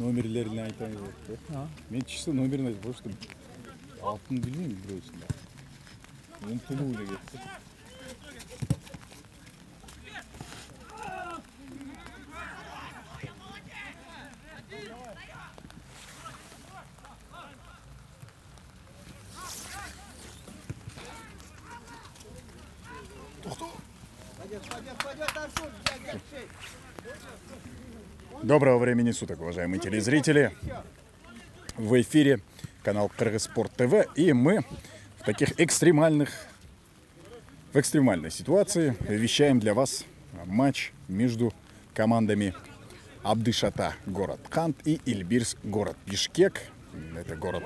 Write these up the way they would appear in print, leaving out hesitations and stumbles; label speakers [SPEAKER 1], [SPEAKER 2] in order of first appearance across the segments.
[SPEAKER 1] номерлерін айтайын деп. Мен чисто номерін айтып, просто алтын білмеймін біреусінде. Ұмытылу өле кетті. Доброго времени суток, уважаемые телезрители. В эфире канал Кыргызспорт ТВ, и мы в экстремальной ситуации вещаем для вас матч между командами Абдышата, город Кант, и Ильбирс, город Бишкек. Это город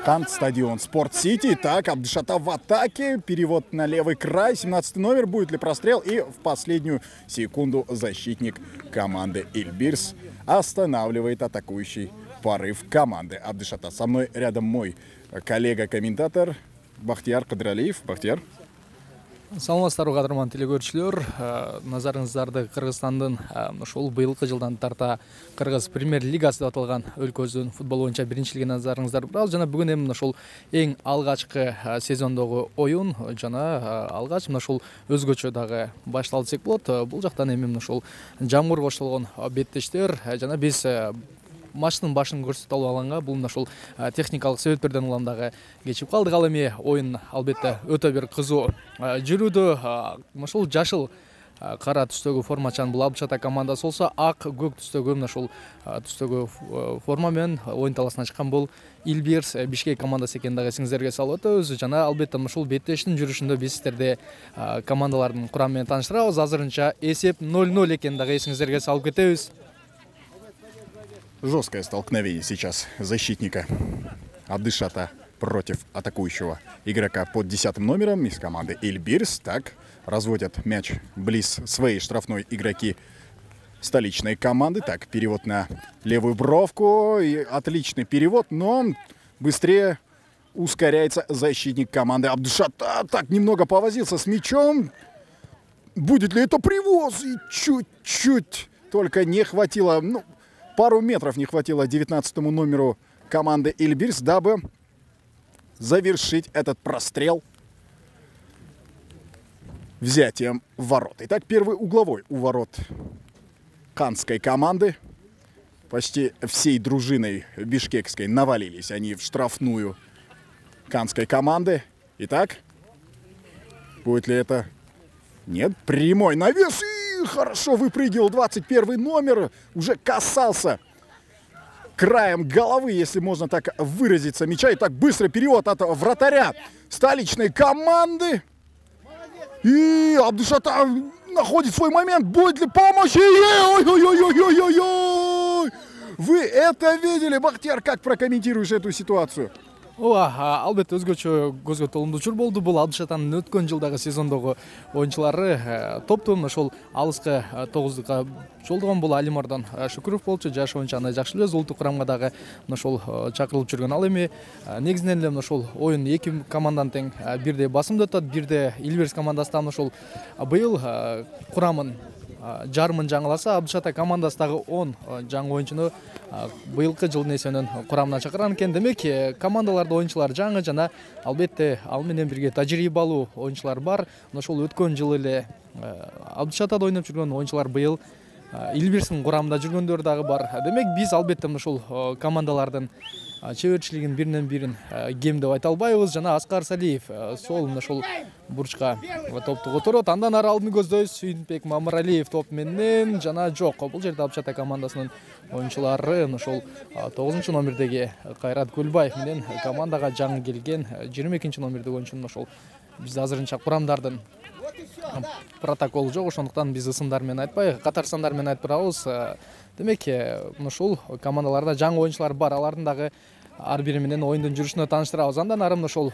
[SPEAKER 1] Кант, стадион Спорт-Сити. Так, Абдышата в атаке. Перевод на левый край. 17 номер. Будет ли прострел? И в последнюю секунду защитник команды Ильбирс останавливает атакующий порыв команды Абдышата. Со мной рядом мой коллега-комментатор Бахтияр Кадралиев. Бахтияр.
[SPEAKER 2] Саламатсыздар кадырман телекөрүүчүлөр, назарыңыздарды Кыргызстандын ушул быйылкы жылдан тарта Кыргыз премьер лигасы деп аталган өлкөбүздүн футбол боюнча биринчилигине назарыңыздарды бурабыз. Жана бүгүн эми ушул эң алгачкы сезондогу оюн жана алгач ушул өзгөчө дагы башталды десек болот. Бул жактан эми ушул жамгыр коштолгон беттештер жана биз матчтын башын көрсөтө алганга бул ушул техникалык себептерден улам дагы кечип калдык. Ал эми оюн албетте өтө бир кызуу жүрүүдө. Ушул жашыл кара түстөгү формачан бул Абдышата командасы болсо, ак көк түстөгү ушул түстөгү форма менен оюн таласына чыккан бул Ильбирс Бишкек командасы экенин дагы эсиңиздерге салып өтөбүз. Жана албетте ушул беттештин жүрүшүндө биз сиздерди командалардын курамы менен тааныштырабыз. Азырынча эсеп 0-0 экенин дагы эсиңиздерге салып кетебиз.
[SPEAKER 1] Жесткое столкновение сейчас защитника Абдышата против атакующего игрока под 10 номером из команды Ильбирс. Так, разводят мяч близ своей штрафной игроки столичной команды. Так, перевод на левую бровку. И отличный перевод, но быстрее ускоряется защитник команды Абдышата. Так, немного повозился с мячом. Будет ли это привоз? И чуть-чуть только не хватило... Пару метров не хватило 19-му номеру команды Ильбирс, дабы завершить этот прострел взятием ворот. Итак, первый угловой у ворот канской команды. Почти всей дружиной бишкекской навалились они в штрафную канской команды. Итак, будет ли это... Нет, прямой навес. И хорошо выпрыгивал 21 номер. Уже касался краем головы, если можно так выразиться, мяча. И так быстрый перевод от вратаря столичной команды. И Абдышата находит свой момент. Будет ли помощь? Ой-ой-ой-ой-ой-ой-ой! Вы это видели, Бахтияр? Как прокомментируешь эту ситуацию?
[SPEAKER 2] Албетте өзгөчө көзгө толумдучур болду. Бул Абдышатанын өткөн жылдагы сезондогу оюнчулары топтун ошол алыскы 9-дукка жолдогон. Бул Алимардан Шүкүров болчу. Жаш оюнчу, аны жакшы билебиз. Улуттук курамга дагы ошол чакырылып жүргөн. Ал эми негизинен эле ошол оюн эки команданын тең бирде басымда өтөт, бирде Ильбирс командасы да ошол быйыл курамын жарымын жаңыласа, Абдышата командасы дагы 10 жаңы оюнчуну быйылкы жылдын эсебинен курамына чакырган экен. Демек, командаларда оюнчулар жаңы жана албетте ал менен бирге тажрыйбалуу оюнчулар бар. Ошол өткөн жылы эле Абдышатада ойноп жүргөн оюнчулар быйыл Ильбирстин курамында жүргөндөр дагы бар. Демек, биз албетте ошол командалардын чеберчилигин биринен бирин кем деп айта албайбыз. Жана Аскар Салиев сол ошол бурчка топту которот. Андан ары алдын көздөйбүз. Сүйүнбек Мамыралиев топ менен жана жок. Бул жерде Абдышата командасынын оюнчулары ошол 9-чу номердеги Кайрат Көлбаев менен командага жаңы келген 22-чи номердеги оюнчунун ошол биз азырынча курамдардын протокол жок, ошондуктан биз ысымдар менен айтпай, катар сандар менен айтып турабыз. Демек, ушул командаларда жаңы оюнчулар бар. Алардын дагы ар бири менен оюндун жүрүшүнө тааныштырабыз. Андан ары ошол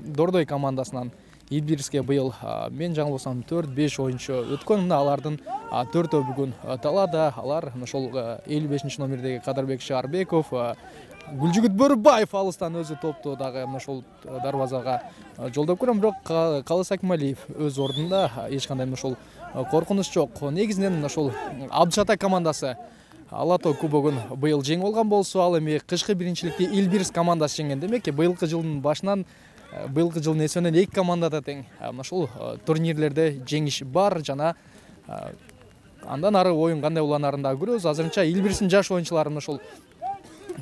[SPEAKER 2] Дордой командасынан Ильбирске быйыл мен жаңылбасам 4-5 оюнчу өткөн. Мына алардын 4-өө бүгүн талаада. Алар ошол 55-чи номердеги Кадырбек Шаарбеков, Гүлжүгүт Бөрүбаев алыстан өзү топту дагы ошол дарбазага жолдоп көрөм. Бирок Калыс Акмалиев өз ордунда, эч кандай ошол коркунуч жок. Негизинен ошол Абдышата командасы Алато кубогун быйыл жеңип алган болсо, ал эми кышкы биринчиликти Илбирс командасы жеңген. Демек, быйылкы жылдын башынан быйылкы жылдын эсебинен 2 команда да тең. Ушул турнирлерде жеңиш бар жана андан ары оюн кандай уланарын да көрөбүз. Азырынча Илбирстин жаш оюнчулары ушул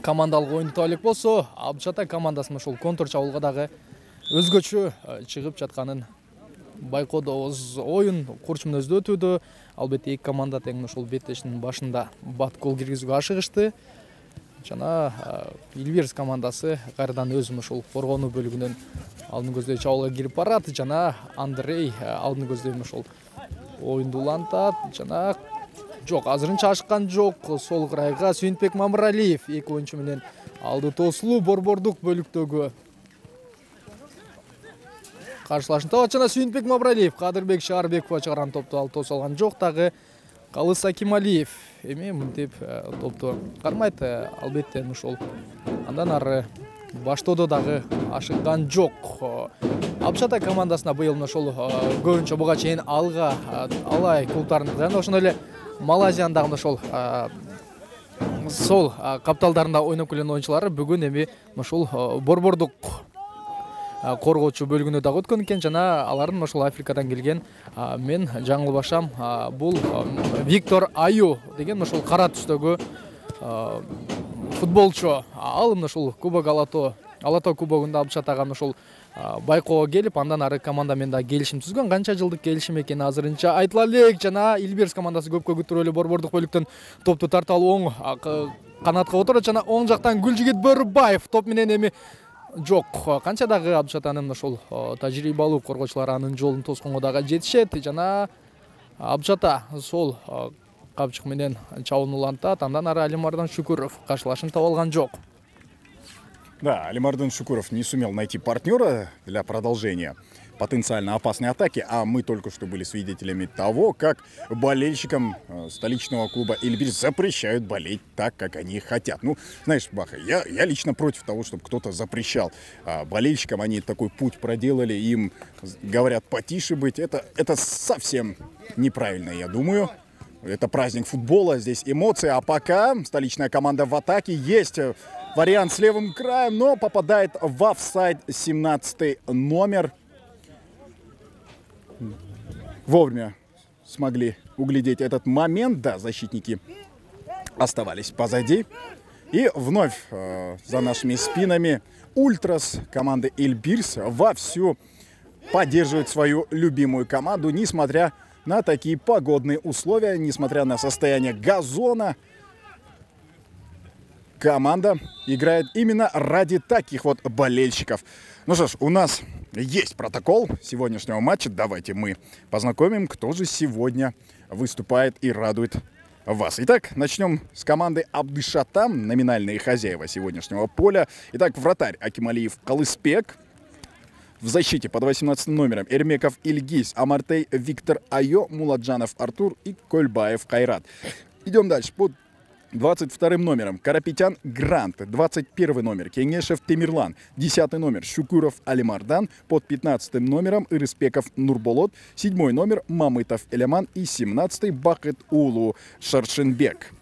[SPEAKER 2] командалык оюнду таалек болсо, Абдышата командасы ушул контр чабуулга дагы өзгөчө чыгып жатканын байкоодобуз. Оюн курч мүнөздө өтүүдө. Албетте 2 команда тең ушул беттештин башында бат гол киргизүүгө ашыгышты. Жана Илбирс командасы кайрадан өзүм ушул коргонуу бөлүгүнөн алдын көздөй чабуулга кирип барат. Жана Андрей алдын көздөй ушул оюнду улантат. Жана жок, азырынча ашкан жок. Сол крайга Сүйүнбек Мамыралиев 2 оюнчу менен алды тосулуу борбордук бөлүктөгү каршылашында. Жана Сүйүнбек Мамыралиев Кадырбек Шаарбековго чыгарган топту алып тосулган жок. Дагы Калыс Акималиев эми мынтип топту кармайт. Албетте ушул андан ары баштоодо дагы ашыган жок. Абдышата командасына быйыл ушул көбүнчө буга чейин алай клубтарында жана ошондой эле Малайзиянын дагы ошол сол капталдарында ойноп келген оюнчулары бүгүн эми ушул борбордук коргоочу бөлүгүнө дагы өткөн экен. Жана алардын ошол Африкадан келген мен жаңылбашам бул Виктор Аю деген ошол кара түстөгү футболчу. Ал ушул Кубок Алато кубогунда Абдышатага ушул байкоого келип, андан ары команда менен да келишим түзгөн. Канча жылдык келишим экени азырынча айтыла элек. Жана Илбирс командасы көпкө күтүрөлүү борбордук бөлүктөн топту тарта алып оң канатка отурат. Жана оң жактан Гүлжигит Бөрүбаев топ менен эми жок. Канча дагы Абдышатанын ушул тажрыйбалуу коргоочулары анын жолун тосконго дагы жетишет. Жана Абдышата сол капчык менен чабуулун улантат. Андан ары Алимардан Шүкүров каршылашын таба алган жок.
[SPEAKER 1] Да, Алимардан Шукуров не сумел найти партнера для продолжения потенциально опасной атаки, а мы только что были свидетелями того, как болельщикам столичного клуба Эльбирс запрещают болеть так, как они хотят. Ну, знаешь, Баха, я лично против того, чтобы кто-то запрещал болельщикам. Они такой путь проделали, им говорят потише быть. Это совсем неправильно, я думаю. Это праздник футбола, здесь эмоции. А пока столичная команда в атаке. Есть вариант с левым краем, но попадает в офсайд 17-й номер. Вовремя смогли углядеть этот момент. Да, защитники оставались позади. И вновь за нашими спинами Ультрас команды Эльбирс вовсю поддерживает свою любимую команду, несмотря на такие погодные условия, несмотря на состояние газона. Команда играет именно ради таких вот болельщиков. Ну что ж, у нас есть протокол сегодняшнего матча. Давайте мы познакомим, кто же сегодня выступает и радует вас. Итак, начнем с команды Абдышата, номинальные хозяева сегодняшнего поля. Итак, вратарь Акималиев Калыспек. В защите под 18 номером Эрмеков Ильгиз, Амартей Виктор Айо, Муладжанов Артур и Кольбаев Кайрат. Идем дальше. Под 22 номером Карапетян Грант, 21 номер Кеңешев Темирлан, 10 номер Шукуров Алимардан, под 15 номером Ирыспеков Нурболот, 7 номер Мамытов Элеман и 17 Бакыт Улу Шаршинбек.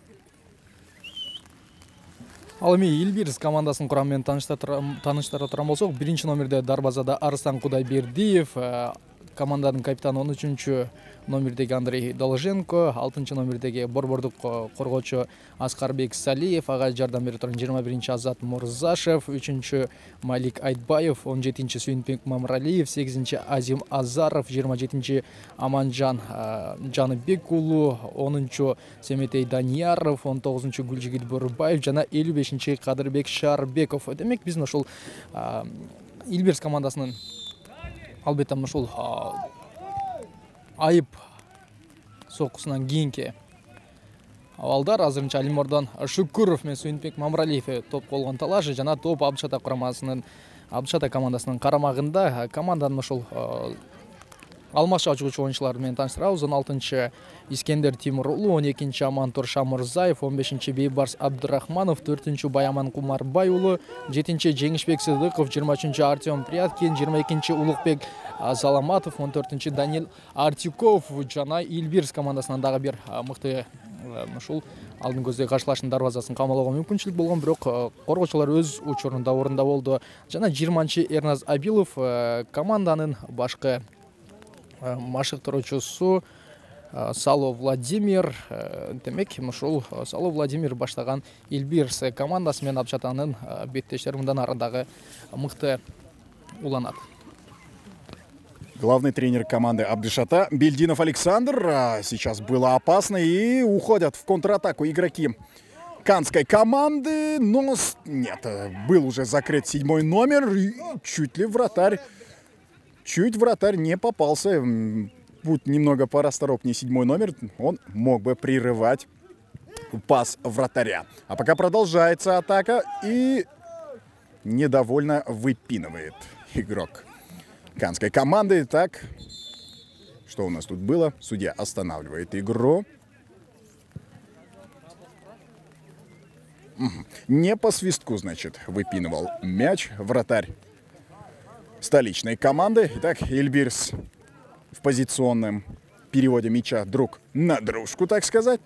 [SPEAKER 2] Ал эми Илбирс командасынын курамы менен тааныштыра турган болсок, 1 номерде дарбазада Арыстан Кудайбердиев, команданын капитаны 13 номердеги Андрей Долженко, 6 номердеги борбордук коргоочу Аскарбек Салиев, ага жардам берип турган 21 Азат Мурзашев, 3 Малик Айтбаев, 17 Сүйүнбек Мамыралиев, 8 Азим Азаров, 27 Аманжан Жаныбек уулу, 10 Семетей Данияров, 19 Гүлжигит Бөрүбаев жана 55 Кадырбек Шаарбеков. Демек биздин ошол Илбирс командасынын албетте ушул айып сокусунан кийинки абалдар азырынча Алимардан Шүкүров менен Сүйүнбек Мамыралиев топ болгон талашы жана топ Абдышата командасынын карамагында. Команданын ушул алмашча чыгуучу оюнчулары менен тааныштырабыз. 16 Искендер Тимур уулу, 12 Амантур Шамурзаев, 15 Бейбарс Абдурахманов, 4 Баяман Кумарбай уулу, 7 Жеңишбек Сыдыков, 23 Артем Пряткин, 22 Улукбек Саламатов, 14 Данил Артюков жана Илбирс командасынан дагы бир мыкты ушул алдын көздөй каршылаштын дарбазасын камалууга мүмкүнчүлүк болгон, бирок коргоочулар өз учурунда орунда болду. Жана 20-чы Эрназ Абилов команданын башкы машыктыруучусу Сало Владимир, демек ушул Сало Владимир баштаган Эльбирс командасы менен Абдышатанын беттештери мындан ары дагы мыкты уланат.
[SPEAKER 1] Главный тренер команды Абдышата Бельдинов Александр. Сейчас было опасно и уходят в контратаку игроки канской команды. Но нет, был уже закрыт 7-й номер. И чуть вратарь не попался. Будь немного порасторопнее 7-й номер, он мог бы прерывать пас вратаря. А пока продолжается атака и недовольно выпинывает игрок канской команды. Так, что у нас тут было? Судья останавливает игру. Не по свистку, значит, выпинывал мяч вратарь столичной команды. Итак, Эльбирс в позиционном переводе мяча друг на дружку, так сказать.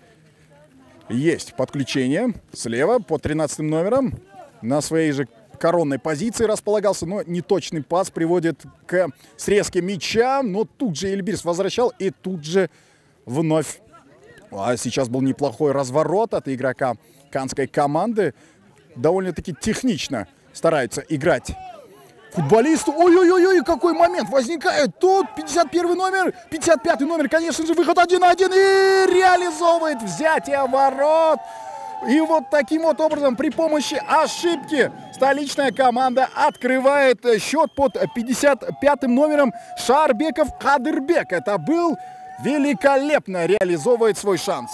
[SPEAKER 1] Есть подключение слева под 13 номером. На своей же коронной позиции располагался, но неточный пас приводит к срезке мяча. Но тут же Эльбирс возвращал и тут же вновь. А сейчас был неплохой разворот от игрока канской команды. Довольно-таки технично старается играть футболисту. Ой-ой-ой, какой момент возникает. Тут 51 номер, 55 номер, конечно же, выход 1-1 и реализовывает взятие ворот. И вот таким вот образом при помощи ошибки столичная команда открывает счет под 55 номером Шарбеков Кадырбек. Это был великолепно реализовывает свой шанс.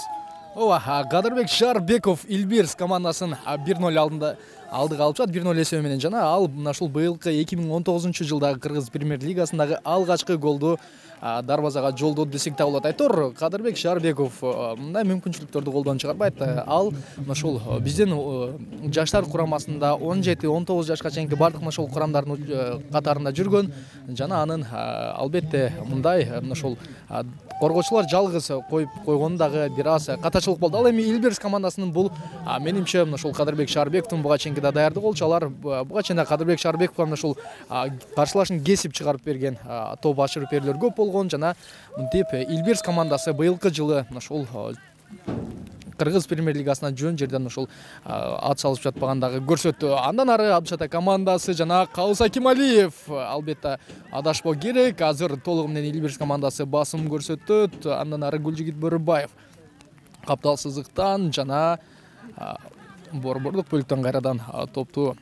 [SPEAKER 2] Кадырбек Шарбеков Эльбирс командасын 1-0 алдыга алып чыгат 1-0 эсеби менен. Жана ал ушул быйылкы 2019-жылдагы Кыргыз премьер лигасындагы алгачкы голду дарбазага жолдоду десек да болот. Айтор Кадырбек Шарбеков мындай мүмкүнчүлүктөрдү колдон чыгарбайт. Ал ушул биздин жаштар курамасында 17-19 жашка чейинки бардык ушул курамдардын катарында жүргөн. Жана анын албетте мындай ушул коргоочулар жалгыз коюп койгону дагы бир аз катачылык болду. Ал эми Эльбирс командасынын бул менимче ушул Кадырбек Шарбековдун буга чейинки да даярдык болчу. Алар буга чейин Кадырбек Шарбековго ушул каршылашын кесип чыгарып берген топ ашырып берүүлөр көп болгон. Жана мынтип Эльбирс командасы быйылкы жылы ушул Кыргыз премьер лигасына жөн жерден ушул ат салып жатпагандагы көрсөттү. Андан ары Абдышата командасы жана Калыс Акималиев албетте адашпоо керек. Азыр толугу менен Эльбирс командасы басым көрсөттү. Андан ары Гүлжигит Бөрүбаев капталсыздыктан жана борбордук бөлүктөн кайрадан топту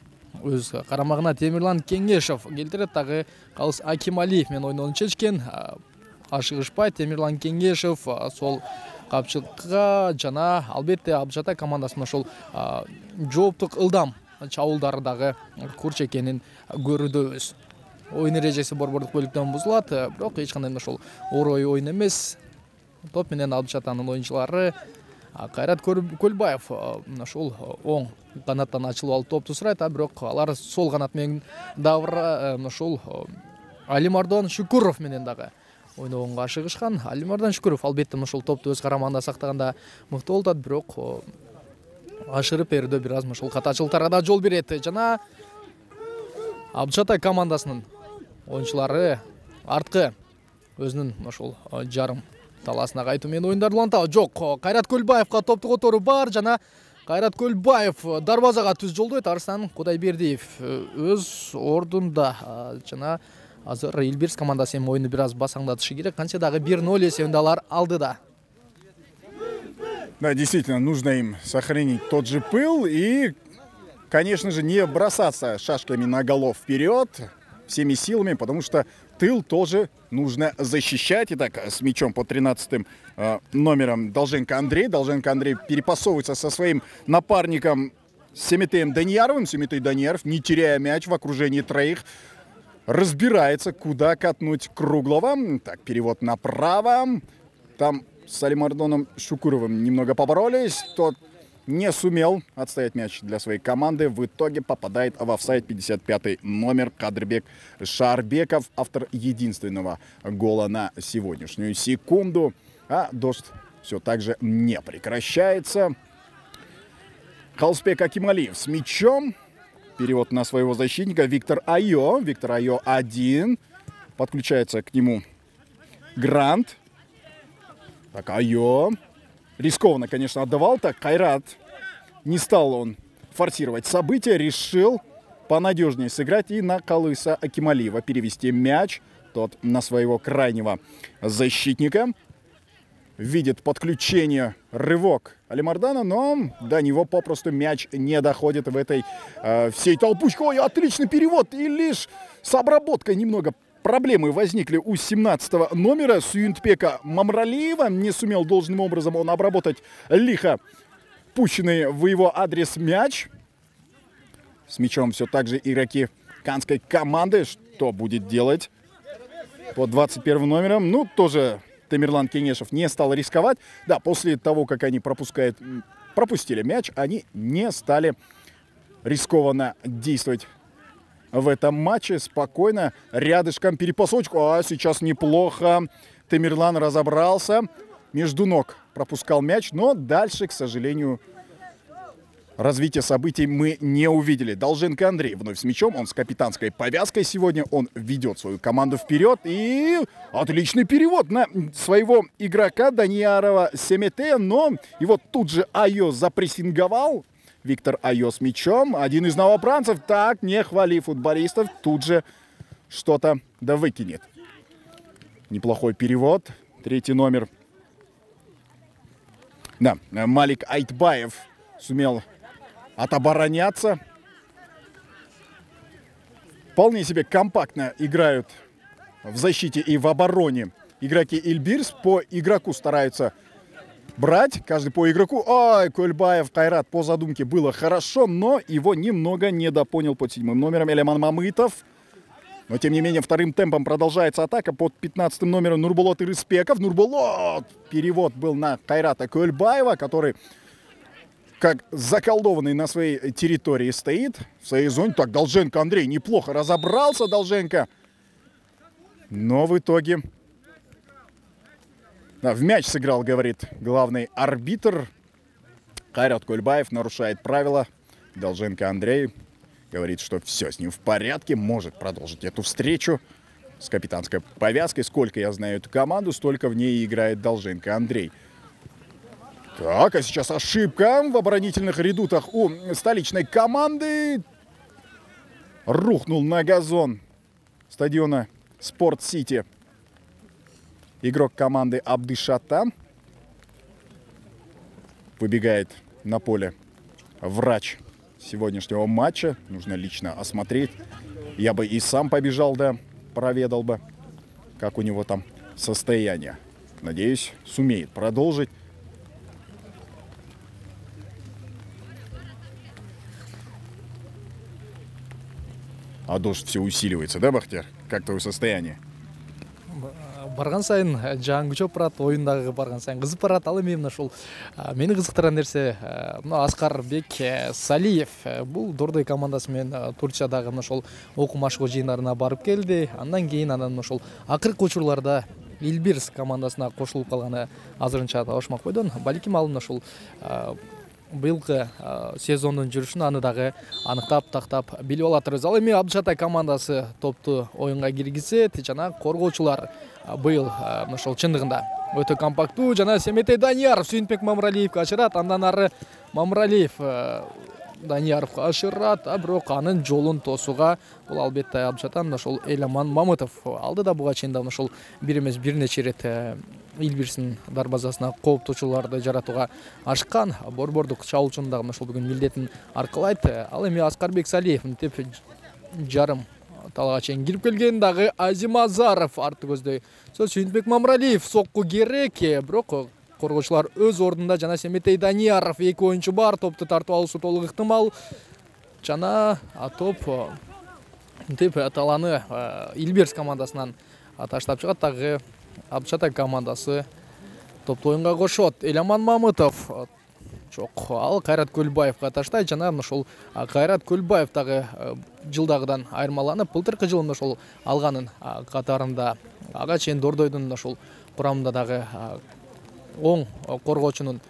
[SPEAKER 2] өз карамагына Темирлан Кеңешев келтирет. Дагы Калыс Акималиев менен ойнонун чечкен. Ашыгышпай Темирлан Кеңешев сол капчылыкка жана албетте Абдышата командасынын ошол жооптук ылдам чабуулдары дагы курч экенин көрүүдөбүз. Оюн эрежеси борбордук бөлүктөн бузулат, бирок эч кандай ошол орой оюн эмес. Топ менен Абдышатанын оюнчулары Кайрат Көлбаев ошол оң канаттан ачылып алып топту сурайт, бирок алар сол канат менен дагы ошол Алимардон Шүкүров менен дагы ойногонго ашыгышкан. Алимардан Шүкүров албетте ушул топту өз карамагында сактаганда мыкты болот, бирок ашырып берүүдө бир аз ушул катачылыктарга да жол берет. Жана Абдышата командасынын оюнчулары арткы өзүнүн ошол жарым таласына кайтуу менен оюндарды улантабы жок. Кайрат Көлбаевга топту которуу бар жана Кайрат Көлбаев дарбазага түз жолдойт. Арыстан Кудайбердиев өз ордунда жана азыр Эльбирс командасы эми оюнду бир аз басаңдатышы керек. Канча дагы 1-0 эсебинде алар алдыда.
[SPEAKER 1] Да, действительно, нужно им сохранить тот же пыл и, конечно же, не бросаться шашками на голов вперед всеми силами, потому что тыл тоже нужно защищать. Итак, с мячом под 13 номером Долженко Андрей. Долженко Андрей перепасовывается со своим напарником Семетеем Данияровым. Семетей Данияров, не теряя мяч в окружении троих, разбирается, куда катнуть Круглого. Так, перевод направо. Там с Алимардоном Шукуровым немного поборолись. Тот не сумел отстоять мяч для своей команды. В итоге попадает в офсайд 55-й номер Кадырбек Шарбеков, автор единственного гола на сегодняшнюю секунду. А дождь все так же не прекращается. Халспек Акималиев с мячом. Перевод на своего защитника. Виктор Айо. Виктор Айо один. Подключается к нему Грант. Так, Айо. Рискованно, конечно, отдавал. Так, Кайрат. Не стал он форсировать события. Решил понадежнее сыграть и на Калыса Акималиева перевести мяч. Тот на своего крайнего защитника. Видит подключение, рывок Алимардана, но до него попросту мяч не доходит в этой всей толпучке. Ой, отличный перевод. И лишь с обработкой немного проблемы возникли у 17 номера Суюнтпека Мамралиева. Не сумел должным образом он обработать лихо пущенный в его адрес мяч. С мячом все так же игроки канской команды. Что будет делать под 21 номером? Ну, тоже Тамерлан Кенешев не стал рисковать. Да, после того, как они пропустили мяч, они не стали рискованно действовать в этом матче. Спокойно, рядышком перепасочку. А сейчас неплохо. Тамерлан разобрался. Между ног пропускал мяч, но дальше, к сожалению, развитие событий мы не увидели. Долженко Андрей вновь с мячом. Он с капитанской повязкой сегодня. Он ведет свою команду вперед. И отличный перевод на своего игрока Даниярова Семете. Но его тут же Айо запрессинговал. Виктор Айо с мячом. Один из новобранцев. Так, не хвали футболистов. Тут же что-то да выкинет. Неплохой перевод. Третий номер. Да, Малик Айтбаев сумел отобороняться. Вполне себе компактно играют в защите и в обороне игроки Ильбирс. По игроку стараются брать. Каждый по игроку. Ой, Кульбаев, Кайрат по задумке было хорошо, но его немного недопонял под 7 номером Элеман Мамытов. Но, тем не менее, вторым темпом продолжается атака под 15 номером Нурбулот Ирыспеков. Нурбулот! Перевод был на Кайрата Кульбаева, который как заколдованный на своей территории стоит, в своей зоне. Так, Долженко Андрей неплохо разобрался, Долженко. Но в итоге... Да, в мяч сыграл, говорит главный арбитр. Кайрат Кульбаев нарушает правила. Долженко Андрей говорит, что все с ним в порядке, может продолжить эту встречу с капитанской повязкой. Сколько я знаю эту команду, столько в ней играет Долженко Андрей. Так, а сейчас ошибка в оборонительных редутах у столичной команды. Рухнул на газон стадиона Спорт-Сити игрок команды Абдышата. Выбегает на поле врач сегодняшнего матча. Нужно лично осмотреть. Я бы и сам побежал, да, проведал бы, как у него там состояние. Надеюсь, сумеет продолжить. А дождь все усиливается, да, Бахтияр? Как твое состояние?
[SPEAKER 2] Барган сайын жаңы күчөп барат, оюндагы барган сайын кызып барат. Ал эми мына ушул мени кызыктырган нерсе, мына Аскарбек Салиев бул Дордой командасы менен Турциядагы мына ошол окуу машыгуу жыйындарына барып келди. Андан кийин анан ошол акыркы учурларда Ильбирс командасына кошулуп калганы азырынча табышмак бойдон. Балким ал мына ошол быйылкы сезондун жүрүшүн аны дагы аныктап тактап билип алатырбыз. Ал эми Абдышатай командасы топту оюнга киргизет. Жана коргоочулар быйыл ошол чындыгында өтө компактуу. Жана Семетей Данияров Суюнтпек Мамралиевге ашырат. Андан ары Мамралиев Данияровго ашырат. А бирок анын жолун тосууга бул албетте Абдышатан ошол Эламан Мамытов алды да буга чейин да ошол бир эмес бир нече ирет Ильбирстин дарбазасына кооптоочуларды жаратууга ашкан. Борбордук чабуучунун дагы ошол бүгүн милдетин аркалайт. Ал эми Аскарбек Салиев мынтип жарым талага чейин кирип келген. Дагы Азим Азаров арты көздөй. Суюнтпек Мамралиев сокку керек, бирок коргоочулар өз ордунда. Жана Семетей Данияров эки оюнчу бар, топту тартып алуусу толук ыктымал. Жана топ мынтип таланы Ильбирс командасынан таштап чыгат. Дагы Абдышатай командасы топту оюнга кошот. Эламан Мамытов жок, ал Кайрат Көлбаевга таштайт. Жана ошол Кайрат Көлбаев дагы жылдагыдан айырмаланып, былтыркы жылы ошол алганын катарында ага чейин Дордойдун ошол курамында дагы оң коргоочунун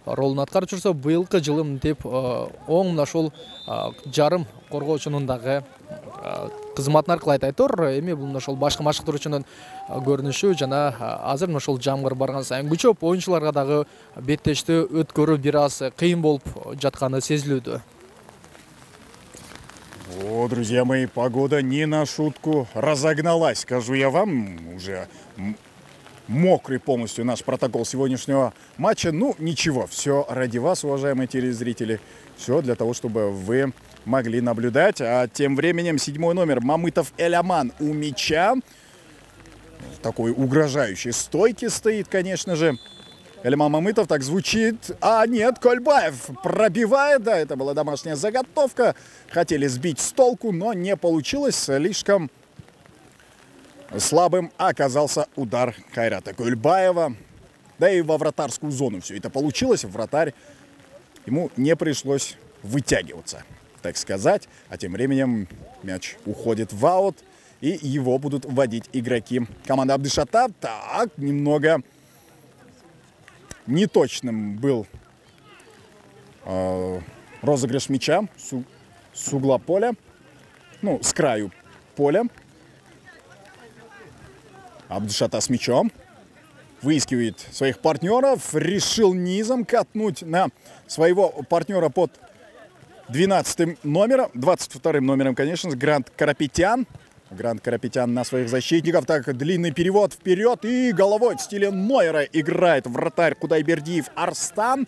[SPEAKER 2] ролун аткарып жүрсө, быйылкы жылы мынтип оң мына ошол жарым коргоочунун дагы кызматын аркылуу айтор. Эми бул ошол башкы машыктыруучунун көрүнүшү жана азыр ошол жамгыр барган сайын күчөп, оюнчуларга дагы беттешти өткөрүү бир аз кыйын болуп жатканы сезилүүдө.
[SPEAKER 1] О, друзья мои, погода не на шутку разогналась, скажу я вам. Уже мокрый полностью наш протокол сегодняшнего матча. Ну, ничего, все ради вас, уважаемые телезрители. Все для того, чтобы вы могли наблюдать. А тем временем 7-й номер Мамытов Эляман у мяча. В такой угрожающей стойке стоит, конечно же. Эляман Мамытов, так звучит. А нет, Кольбаев пробивает. Да, это была домашняя заготовка. Хотели сбить с толку, но не получилось. Слишком слабым оказался удар Кайрата Кульбаева. Да и во вратарскую зону все это получилось. Вратарь, ему не пришлось вытягиваться, так сказать. А тем временем мяч уходит в аут. И его будут вводить игроки команды Абдышата. Так, немного неточным был розыгрыш мяча с угла поля. Ну, с краю поля. Абдышата с мячом. Выискивает своих партнеров. Решил низом катнуть на своего партнера под 12-м номером. 22-м номером, конечно же, Грант Карапетян. Грант Карапетян на своих защитников. Так, длинный перевод вперед. И головой в стиле Нойера играет вратарь Кудайбердиев Арстан.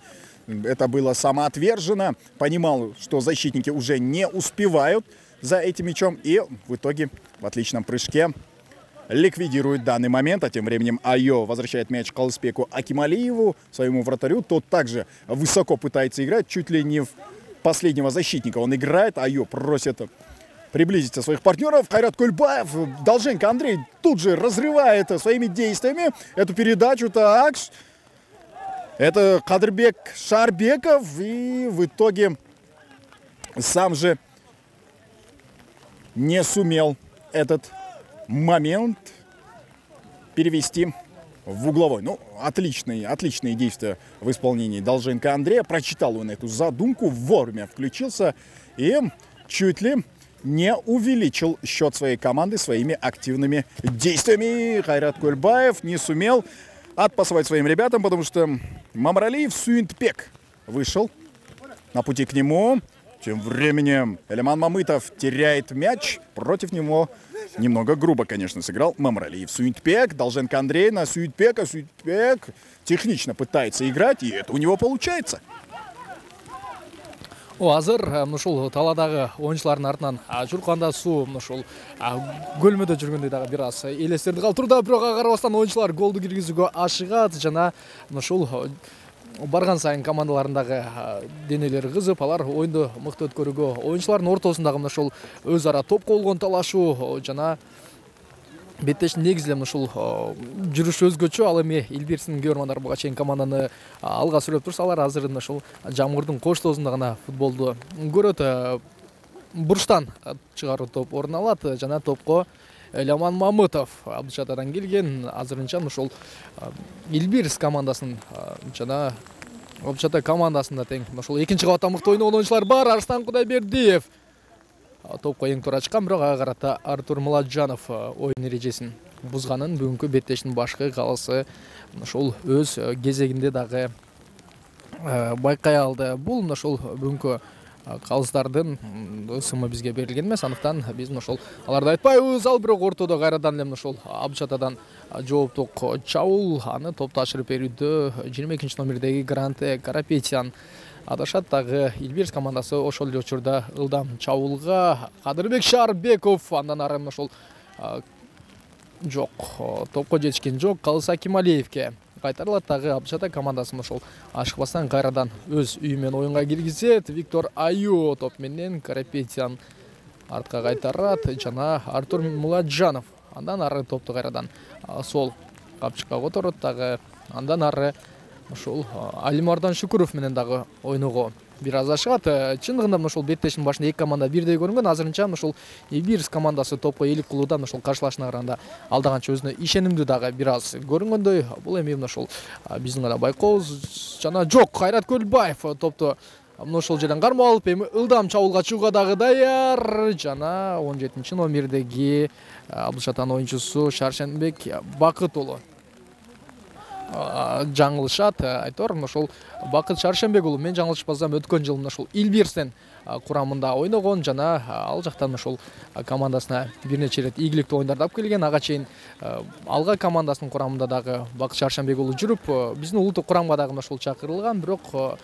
[SPEAKER 1] Это было самоотверженно. Понимал, что защитники уже не успевают за этим мячом. И в итоге в отличном прыжке ликвидирует данный момент. А тем временем Айо возвращает мяч Калыспеку Акималиеву, своему вратарю. Тот также высоко пытается играть. Чуть ли не в последнего защитника он играет. Айо просит приблизиться своих партнеров. Кайрат Кульбаев, Долженко Андрей тут же разрывает своими действиями эту передачу. Так, это Кадырбек Шарбеков. И в итоге сам же не сумел этот момент перевести в угловой. Ну, отличные действия в исполнении Долженко Андрея. Прочитал он эту задумку, вовремя включился и чуть ли не увеличил счет своей команды своими активными действиями. Кайрат Кульбаев не сумел отпасовать своим ребятам, потому что Мамралиев Суинтпек вышел на пути к нему. Тем временем Эляман Мамытов теряет мяч. Против него немного грубо, конечно, сыграл Мамралиев Суинтпек. Долженко Андрей на Суинтпека. Суинтпек технично пытается играть, и это у него получается.
[SPEAKER 2] Азыр ушул таладагы оюнчулардын артынан журканда суу ушул көлмөдө жүргөндөй дагы бир аз элестирди калтырда, бирок ага карабастан оюнчулар голду киргизүүгө ашыгат жана ушул барган сайын командаларындагы денелери кызып, алар оюнду мыкты өткөрүүгө, оюнчулардын ортосундагы ушул өз ара топко болгон талашуу жана беттештин негизи эле ушул жүрүшү өзгөчө. Ал эми Илбирстин көрмандар буга чейин команданы алга сүрөп турса, алар азыр ушул жамгырдын коштоосунда гана футболду көрөт. Бурчтан чыгаруу топ орун алат жана топко Эляман Мамытов Абдышатадан келген. Азырынча ушул Илбирс командасынын жана Абдышата командасында тең ушул экинчи кабатта мыкты ойногон оюнчулар бар. Арстан Кудайбердиев топко эң туура чыккан, бирок ага карата Артур Муладжанов оюн эрежесин бузганын бүгүнкү беттештин башкы калысы ошол өз кезегинде дагы байкай алды. Бул ошол бүгүнкү калыстардын ысымы бизге берилген эмес, андыктан биз ошол аларды айтпайбыз. Ал бирок ортодо кайрадан эле ошол Абдышатадан жооптук чабуул, аны топту ашырып берүүдө 22 номердеги Грант Карапетян адашат. Дагы Илбирс командасы ошол эле учурда ылдам чабуулга Кадырбек Шарбеков, андан ары ошол жок, топко жетишкен жок. Калыс Акималиевке кайтарылат. Дагы Абдышата командасы ошол ашыкпастан кайрадан өз үйү менен оюнга киргизет. Виктор Аю топ менен, Карапетян артка кайтарат жана Артур Муладжанов андан ары топту кайрадан сол капчыкка которот. Дагы андан ары ошол Алимардан Шүкүров менен дагы ойного бир аз ашат. Чындыгында ошол беттештин башында эки команда бирдей көрүнгөн. Азырынча ошол Элбирс командасы топко ээлик кылуудан ошол каршылашына караганда алдаганча өзүнө ишенимдүү дагы бир аз көрүнгөндөй. Бул эми ошол биздин гана байкообуз жана жок. Кайрат Көлбаев топту ошол жерден кармап алып эми ылдам чабуулга чыгууга дагы даяр. Жана 17-номердеги Абдышатан оюнчусу Шаршенбек Бакыт уулу жаңылышат. Айтор ошол Бакыт Шаршенбек уулу, мен жаңылышпасам, өткөн жылы ошол Элбирстин курамында ойногон жана ал жактан ошол командасына бир нече ирет ийгиликтүү оюндарда алып келген. Ага чейин алга командасынын курамында дагы Бакыт Шаршенбек уулу жүрүп, биздин улуттук курамга дагы ошол чакырылган, бирок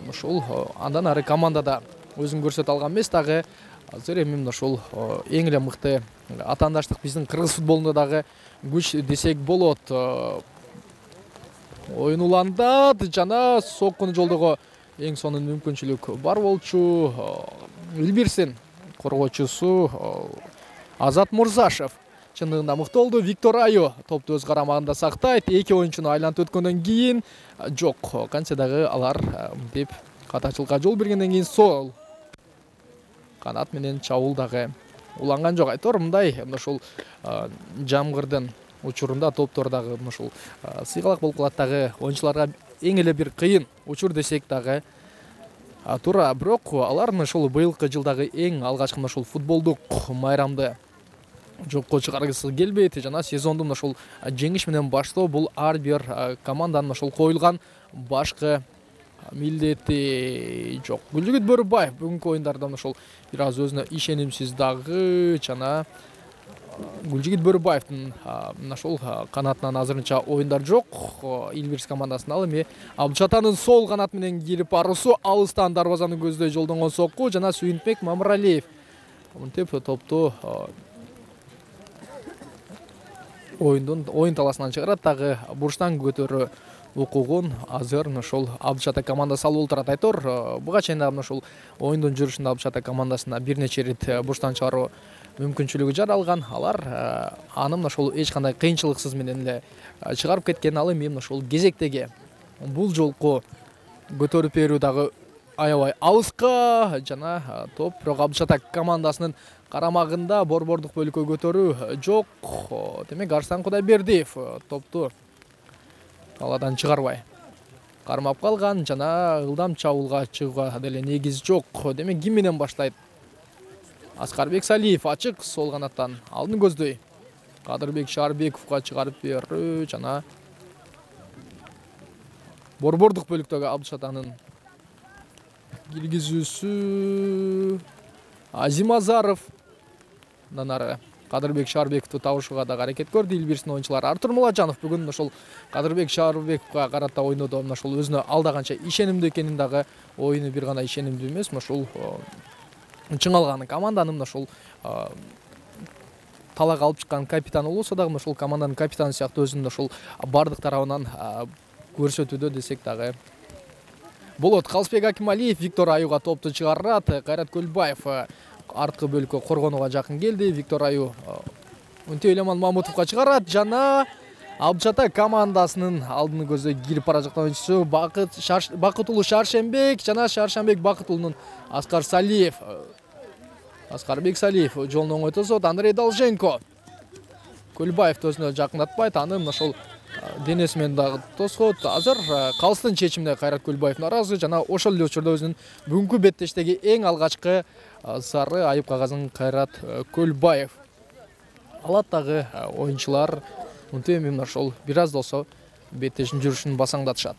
[SPEAKER 2] ошол андан ары командада өзүн көрсөтө алган эмес. Дагы азыр эми ошол эң эле мыкты атаандаштык биздин кыргыз футболунда дагы күч десек болот. Оюн уландат жана соккуну жолдого эң сонун мүмкүнчүлүк бар болчу. Элбирстин коргоочусу Азат Мурзашев чындыгында мыкты болду. Виктор Аю топту өз карамагында сактайт. Эки оюнчуну айлантып өткөндөн кийин жок, канча дагы алар деп катачылыкка жол бергенден кийин сол канат менен чабуул дагы уланган жок. Айтор мындай ошол жамгырдын учурунда топтор дагы ушул сыйгалак болуп калат дагы, оюнчуларга эң эле бир кыйын учур десек дагы туура. Бирок алар ушул быйылкы жылдагы эң алгачкы ушул футболдук майрамды жокко чыгаргысы келбейт жана сезонду ушул жеңиш менен баштоо бул ар бир команданын ушул коюлган башкы милдети. Жок, Гүлжүгүт Бөрүбаев бүгүнкү оюндардан ушул бир аз өзүнө ишенимсиз дагы жана Гүлжүгүт Бөрүбаевдин ошол канатынан азырынча оюндар жок. Элбирс командасына ал эми Абдышатанын сол канат менен кирип баруусу алыстан дарбазаны көздөй жолдонгон сокку жана Сүйүнтбек Мамыралиев мынтип топту оюн таласынан чыгарат. Дагы бурчтан көтөрүү укугун азыр ошол Абдышата командасы алып отурат. Айтор буга чейин дагы ошол оюндун жүрүшүндө Абдышата командасына бир нече ирет бурчтан чыгаруу мүмкүнчүлүгү жаралган. Алар аны ошол эч кандай кыйынчылыксыз менен эле чыгарып кеткен. Ал эми ошол кезектеги бул жолку көтөрүп берүү дагы аябай алыска жана топ бирок Абдышата командасынын карамагында борбордук бөлүккө көтөрүү жок. Демек Арстан Кудайбердиев топту талаадан чыгарбай кармап калган жана ылдам чабуулга чыгууга деле негиз жок. Демек ким менен баштайт? Аскарбек Салиев ачык сол канаттан алдын көздөй. Кадырбек Шарбековго чыгарып берүү жана борбордук бөлүктөгү Абдышатанын киргизүүсү Азим Азаров нары Кадырбек Шарбековду табышууга дагы аракет көрдү Элбирстин оюнчулары. Артур Муладжанов бүгүн ошол Кадырбек Шарбековго карата ойнодо ошол өзүнө алдаганча ишенимдүү экенин дагы, оюну бир гана ишенимдүү эмес, ошол чыңалган команданын ошол талаага алып чыккан капитаны болсо дагы ошол команданын капитаны сыяктуу өзүнүн ошол бардык тарабынан көрсөтүүдө десек дагы болот. Калысбек Акималиев Виктор Аюга топту чыгарат. Кайрат Көлбаев арткы бөлүккө коргонууга жакын келди. Виктор Аю Үнтөй Элеман Мамутовго чыгарат жана Абдышата командасынын алдыны көздөй кирип бара жаткан оюнчусу Бакыт уулу Шаршенбек жана Шаршенбек Бакыт уулунун Аскарбек Салиев жолун оңой тосот. Андрей Долженко Көлбаевди өзүнө жакындатпайт, аны ошол денеси менен дагы тосот. Азыр калыстын чечимине Кайрат Көлбаев наразы жана ошол эле учурда өзүнүн бүгүнкү беттештеги эң алгачкы сары айып кагазын Кайрат Көлбаев алат. Дагы оюнчулар мынтип эми ошол бир аз болсо беттештин жүрүшүн басаңдатышат.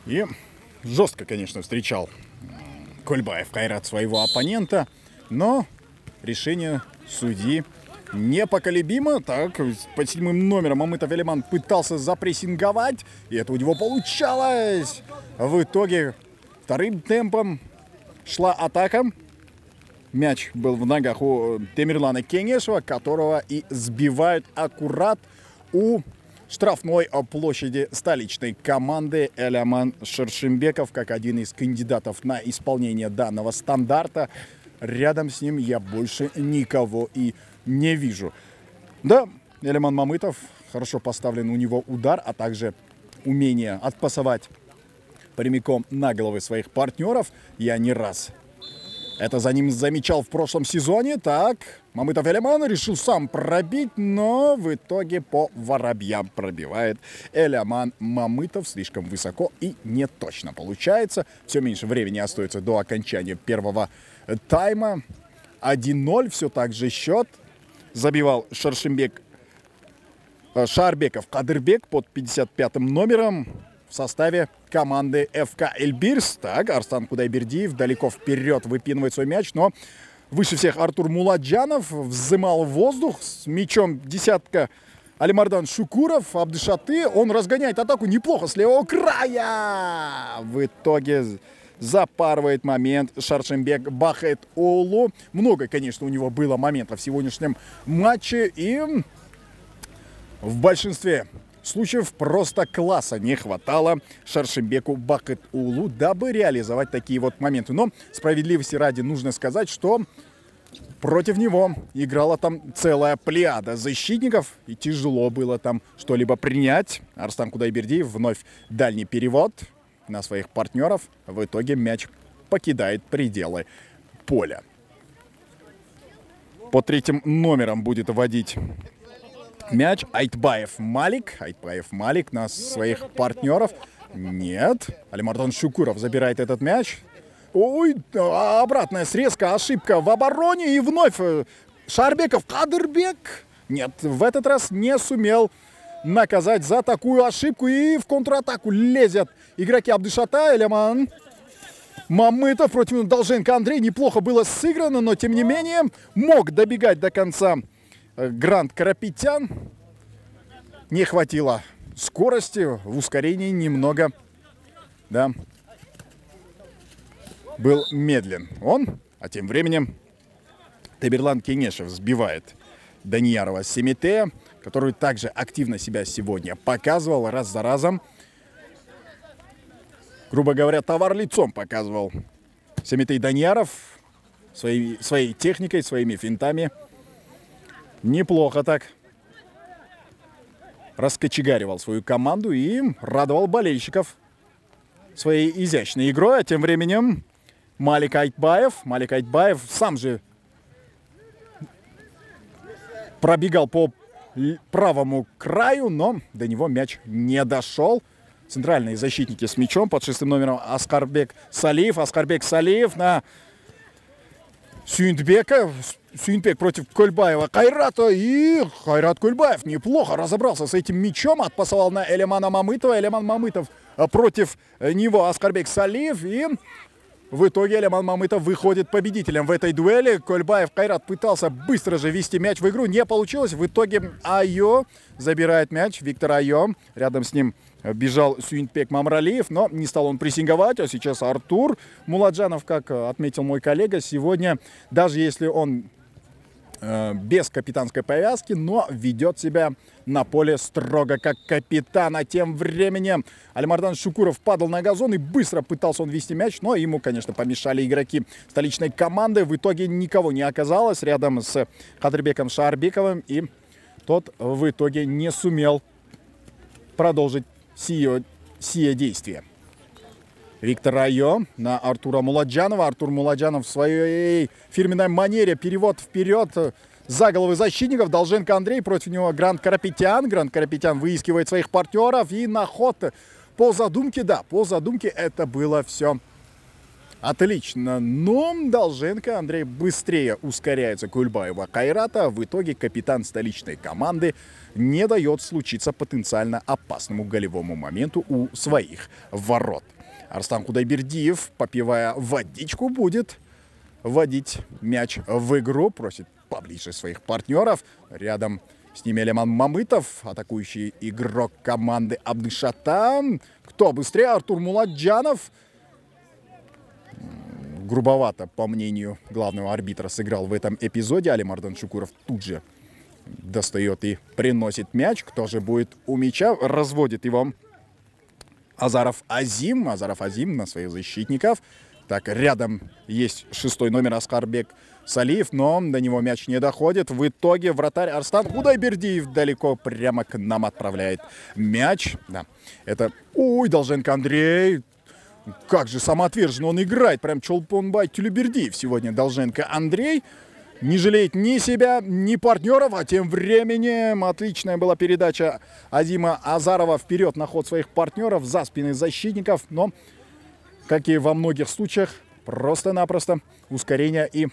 [SPEAKER 1] И жестко, конечно, встречал Кольбаев Кайрат своего оппонента, но решение судьи непоколебимо. Так, под 7 номером Мамытов Элеман пытался запрессинговать, и это у него получалось. В итоге вторым темпом шла атака. Мяч был в ногах у Темирлана Кенешева, которого и сбивают аккурат у штрафной площади столичной команды. Элеман Шершембеков, как один из кандидатов на исполнение данного стандарта. Рядом с ним я больше никого и не вижу. Да, Элеман Мамытов, хорошо поставлен у него удар, а также умение отпасовать прямиком на головы своих партнеров. Я не раз это за ним замечал в прошлом сезоне. Так, Мамытов Эляман решил сам пробить, но в итоге по воробьям пробивает Эляман Мамытов слишком высоко и не точно получается. Все меньше времени остается до окончания первого тайма. 1-0, все так же счет. Забивал Шаарбеков Кадырбек под 55-м номером в составе команды ФК Эльбирс. Так, Арстан Кудайбердиев далеко вперед выпинывает свой мяч, но выше всех Артур Муладжанов взымал воздух с мячом десятка. Алимардан Шукуров, Абдышаты, он разгоняет атаку неплохо с левого края. В итоге запарывает момент Шаршембек Бахет-Оулу. Много, конечно, у него было моментов в сегодняшнем матче, и в большинстве случаев просто класса не хватало Шаршембеку Бахет-Оулу, дабы реализовать такие вот моменты. Но справедливости ради нужно сказать, что против него играла там целая плеяда защитников, и тяжело было там что-либо принять. Арстан Кудайбердиев вновь дальний перевод на своих партнеров. В итоге мяч покидает пределы поля. По третьим номерам будет водить мяч Айтбаев Малик. Айтбаев Малик на своих партнеров. Нет. Алимардан Шукуров забирает этот мяч. Ой, обратная срезка, ошибка в обороне. И вновь Шаарбеков Кадырбек. Нет, в этот раз не сумел наказать за такую ошибку. И в контратаку лезет игроки Абдышата, Эляман Мамытов против Долженко Андрей. Неплохо было сыграно, но тем не менее мог добегать до конца Грант Карапетян. Не хватило скорости, в ускорении немного, да, был медлен он. А тем временем Таберлан Кенешев сбивает Даниярова Семете, который также активно себя сегодня показывал раз за разом. Грубо говоря, товар лицом показывал Семетей Данияров своей техникой, своими финтами. Неплохо так раскочегаривал свою команду и радовал болельщиков своей изящной игрой. А тем временем Малик Айтбаев сам же пробегал по правому краю, но до него мяч не дошел. Центральные защитники с мячом под 6 номером Аскарбек Салиев на Сюйнтбека. Сюйнтбек против Кульбаева Кайрата. И Кайрат Кульбаев неплохо разобрался с этим мячом. Отпасовал на Элямана Мамытова. Эляман Мамытов против него Аскарбек Салиев. И в итоге Эляман Мамытов выходит победителем в этой дуэли. Кульбаев Кайрат пытался быстро же ввести мяч в игру. Не получилось. В итоге Айо забирает мяч. Виктор Айо. Рядом с ним бежал Сюйнтбек Мамралиев, но не стал он прессинговать. А сейчас Артур Муладжанов, как отметил мой коллега, сегодня, даже если он без капитанской повязки, но ведет себя на поле строго как капитан. А тем временем Алимардан Шукуров падал на газон и быстро пытался он вести мяч, но ему, конечно, помешали игроки столичной команды. В итоге никого не оказалось рядом с Кадырбеком Шаарбековым, и тот в итоге не сумел продолжить сие действие. Виктор Айо на Артура Муладжанова. Артур Муладжанов в своей фирменной манере. Перевод вперед за головы защитников. Долженко Андрей, против него Грант Карапетян. Грант Карапетян выискивает своих партнеров. И на ход по задумке, да, по задумке это было все отлично. Но Долженко Андрей быстрее ускоряется Кульбаева Кайрата. В итоге капитан столичной команды не дает случиться потенциально опасному голевому моменту у своих ворот. Арстан Кудайбердиев, попивая водичку, будет вводить мяч в игру. Просит поближе своих партнеров. Рядом с ними Эляман Мамытов, атакующий игрок команды Абдышата. Кто быстрее? Артур Муладжанов. Грубовато, по мнению главного арбитра, сыграл в этом эпизоде. Алимардан Шукуров тут же достает и приносит мяч. Кто же будет у мяча? Разводит его Азаров Азим на своих защитников. Так, рядом есть 6 номер Аскарбек Салиев, но до него мяч не доходит. В итоге вратарь Арстан Кудайбердиев далеко прямо к нам отправляет мяч. Да, это... Ой, Долженко Андрей Как же самоотверженно он играет. Прям Чолпонбай Тюлебердиев сегодня. Долженко Андрей не жалеет ни себя, ни партнеров. А тем временем отличная была передача Азима Азарова вперед на ход своих партнеров за спины защитников. Но, как и во многих случаях, просто-напросто ускорения и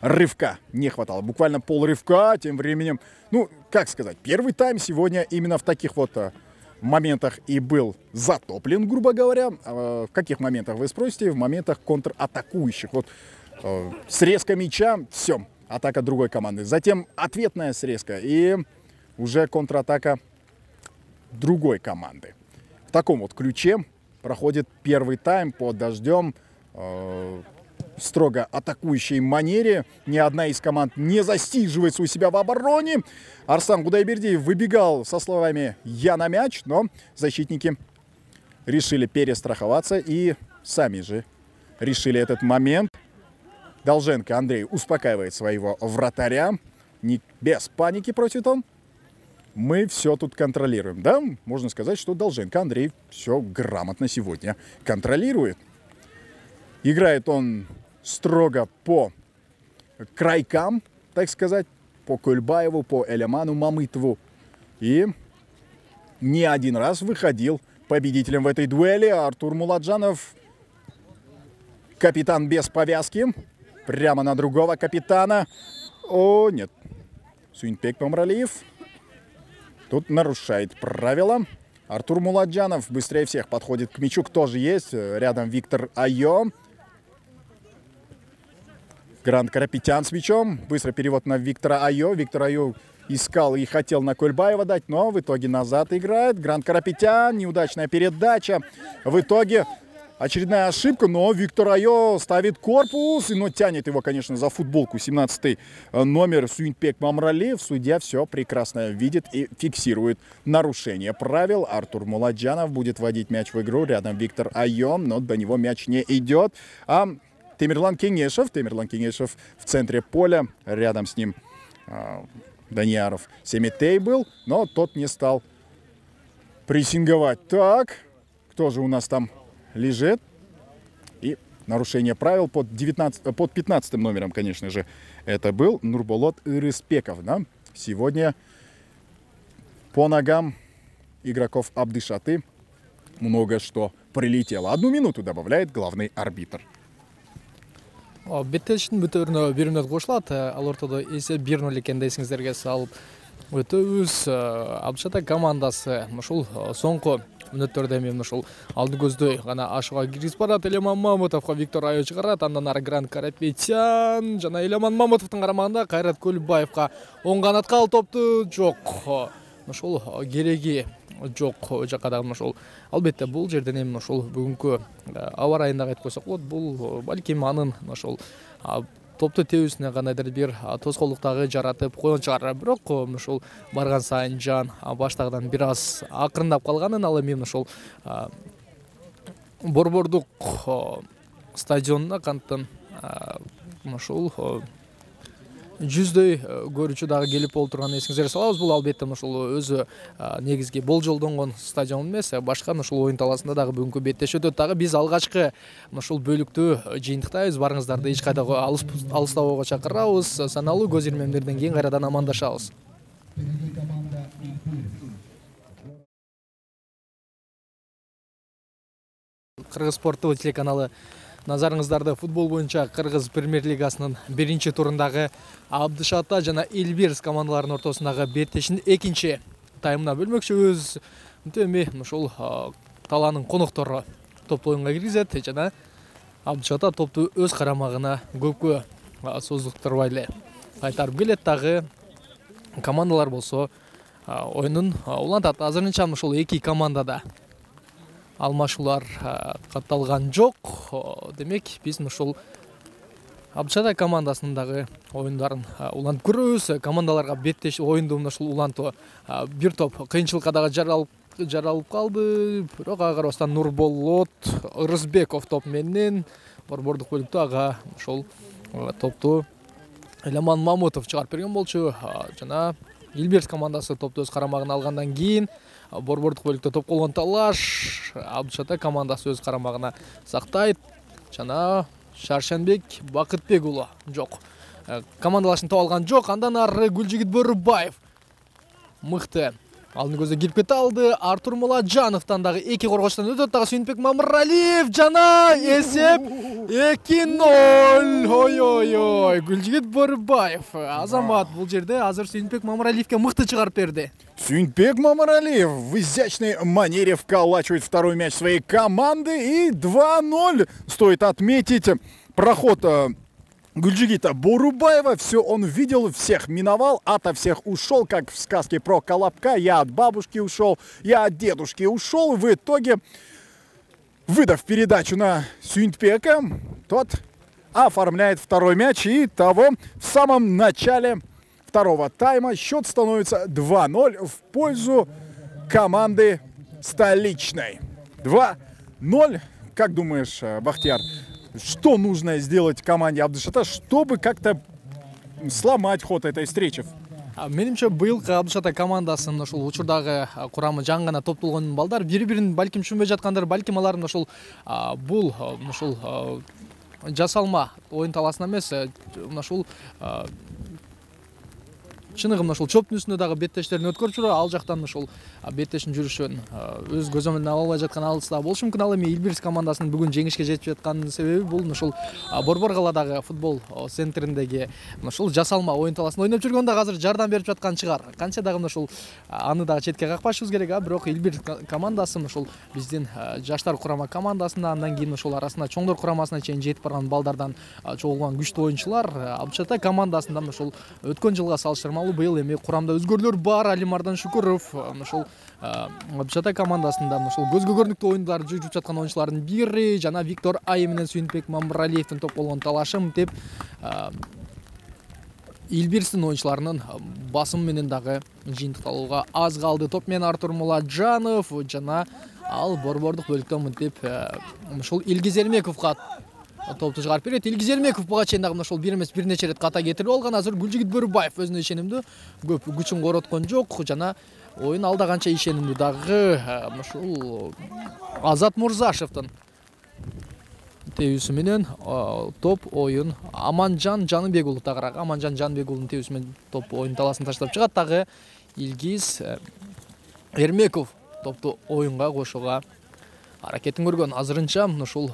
[SPEAKER 1] рывка не хватало. Буквально полрывка. Тем временем, ну, как сказать, первый тайм сегодня именно в таких вот моментах и был затоплен, грубо говоря. В каких моментах, вы спросите? В моментах контратакующих. Вот срезка мяча, все, атака другой команды. Затем ответная срезка и уже контратака другой команды. В таком вот ключе проходит первый тайм под дождем, строго атакующей манере. Ни одна из команд не засиживается у себя в обороне. Арслан Гудайбердиев выбегал со словами «я на мяч», но защитники решили перестраховаться и сами же решили этот момент. Долженко Андрей успокаивает своего вратаря. Без паники просит он. Мы все тут контролируем. Да, можно сказать, что Долженко Андрей все грамотно сегодня контролирует. Играет он строго по крайкам, так сказать, по Кульбаеву, по Элеману Мамытову. И не один раз выходил победителем в этой дуэли Артур Муладжанов. Капитан без повязки. Прямо на другого капитана. О, нет. Суинпек Памралиев тут нарушает правила. Артур Муладжанов быстрее всех подходит к мячу. Кто же есть? Рядом Виктор Айо. Грант Карапетян с мячом. Быстрый перевод на Виктора Айо. Виктор Айо искал и хотел на Кульбаева дать, но в итоге назад играет. Грант Карапетян. Неудачная передача. В итоге очередная ошибка, но Виктор Айо ставит корпус, но тянет его, конечно, за футболку. 17-й номер Суинпек Мамралиев. Судья все прекрасно видит и фиксирует нарушение правил. Артур Муладжанов будет вводить мяч в игру. Рядом Виктор Айо, но до него мяч не идет. А Темирлан Кеңешев в центре поля. Рядом с ним Данияров Семетей был, но тот не стал прессинговать. Так, кто же у нас там лежит? И нарушение правил под 15 номером, конечно же, это был Нурболот Ирыспеков. Да? Сегодня по ногам игроков Абдышаты много что прилетело. 1 минуту добавляет главный арбитр.
[SPEAKER 2] Беттелиштин бүтөрүнө 1 мүнөт кошулат. Ал ортодо эсеп 1-0 экенин эсиңиздерге салып өтөбүз. Абдышата командасы ушул соңку мүнөттөрдө эми ушул алды көздөй гана ашыга киргизип барат. Элеман Мамытовго Виктор Айо чыгарат. Андан ары Грант Карапетян жана Элеман Мамытовдун карамагында Кайрат Көлбаевга оң канатка ал топту жок. Ушул кереги жок жакка дагы ушул. Албетте бул жерден эми ушул бүгүнкү аба ырайында айтып койсок болот. Бул балким анын ушул топту тебүүсүнө кандайдыр бир тоскоолдуктагы жаратып койгон чыгар. Бирок ушул барган сайын жан баштагыдан бир аз акырындап калганын, ал эми ушул Борбордук стадионуна кантын ушул жүздөй көрүүчү дагы келип олтурганын эсиңиздерге салабыз. Бул албетте ушул өзү негизги болжолдонгон стадион эмес, башка ушул оюн талаасында дагы бүгүнкү беттеши өтөт. Дагы биз алгачкы ушул бөлүктү жыйынтыктайбыз. Барыңыздарды эч кайда алыстабоого чакырабыз. Саналуу көз ирмемдерден кийин кайрадан амандашабыз. Кыргыз спорттуу телеканалы назарыңыздарды футбол боюнча Кыргыз премьер-лигасынын 1-чи турундагы Абдышата жана Элбирс командаларынын ортосундагы беттешин 2-чи таймына бөлмөкчүбүз. Эми ушул талаанын коноктору топту оюнга киргизет жана Абдышата топту өз карамагына көпкө создуктурбай эле кайтарып келет. Дагы командалар болсо оюнун улантат. Азырынча ушул эки командада алмашуулар катталган жок. Демек биз ушул Абдышата командасынын дагы оюндарын улантып көрөбүз. Командаларга беттеш оюнду ушул улантуу бир топ кыйынчылыкка дагы жаралып калды. Бирок ага карабастан Нурболот Ырысбеков топ менен борбордук бөлүктө ага ушул топту Элеман Мамытов чыгарып берген болчу. Жана Илбирс командасы топты өз карамагына алгандан кийин борбордук бөлүктө топ колгон талаш Абдышата командасы өз карамагына сактайт. Жана Шаршенбек Бакытбек уулу жок. Командалашын топ алган жок. Андан ары Гүлжигит Бөрүбаев мыкты алдын көзө кирип кете алды. Артур Муладжановтан дагы 2 коргоштон өтөт. Дагы Сүйүнбек Мамыралиев жана эсеп 2-0. Ой. Гүлжигит Бөрүбаев. Азамат бул жерде азыр Сүйүнбек Мамыралиевке мыкты чыгарып берди.
[SPEAKER 1] Сүйүнбек Мамыралиев в изящной манере вколачивает второй мяч своей команды. И 2-0. Стоит отметить проход Гүлжигита Бөрүбаева. Все он видел, всех миновал, ото всех ушел, как в сказке про Колобка. Я от бабушки ушел, я от дедушки ушел. В итоге, выдав передачу на Сүйүнбека, тот оформляет второй мяч. И того в самом начале второго тайма счет становится 2-0 в пользу команды столичной. 2-0. Как думаешь, Бахтияр, что нужно сделать команде Абдышата, чтобы как-то сломать ход этой встречи?
[SPEAKER 2] Менимче быйылкы Абдышата командасынын ушул учурдагы курамы жаңгана топтолгон балдар бири-бирин балким түшүнбөй жаткандар, балким алардын ушул бул жасалма оюн таласына эмес, ушул чыныгы ушул чоптун үстүндө дагы беттештерин өткөрүп жүрө, ал жактан ушул беттештин жүрүшүн өз көзөмөлүнө ала албай жаткан алыста болушу мүмкүн. Ал эми Илбирс командасынын бүгүн жеңишке жетип жатканынын себеби бул ушул Борбор калаадагы футбол центриндеги ушул жасалма оюн таласын ойноп жүргөн дагы азыр жардам берип жаткан чыгар. Канча дагы ушул аны дагы четке какпашыбыз керек, бирок Илбирс командасы ушул биздин жаштар курама командасында, андан кийин ушул арасында чоңдор курамасына чейин жетип барган балдардан чогулган күчтүү оюнчулар. Абдышата командасында ушул өткөн жылга салыштырмалуу быйыл эми курамда өзгөрүүлөр бар. Алимардан Шүкүров ушул Абдышата командасында ушул көзгө көрүнүктүү оюндар жүрүп жаткан оюнчулардын бири, жана Виктор Ай менен Сүйүнбек Мамыралиевдин топ болгон талашым деп Илбирстин оюнчуларынын басым менен дагы жыйынтыкталууга аз калды. Топ менен Артур Муладжанов жана ал борбордук бөлүктө мынтип ушул Илгиз Эрмековго топту чыгарып берет. Илгиз Эрмеков буга чейин дагы ушул бир эмес бир нече ирет ката кетирип алган. Азыр Гүлжигит Бөрүбаев өзүнө ишенимдүү, көп күчүн короткон жок жана оюн алда канча ишенимдүү дагы ушул Азат Мурзашевдин тебүүсү менен топ оюн Аманжан Жаныбек уулу тагыраак. Аманжан Жаныбек уулунун тебүүсү менен топ оюн таласын таштап чыгат. Дагы Илгиз Эрмеков топту оюнга кошууга аракетин көргөн. Азырынча ушул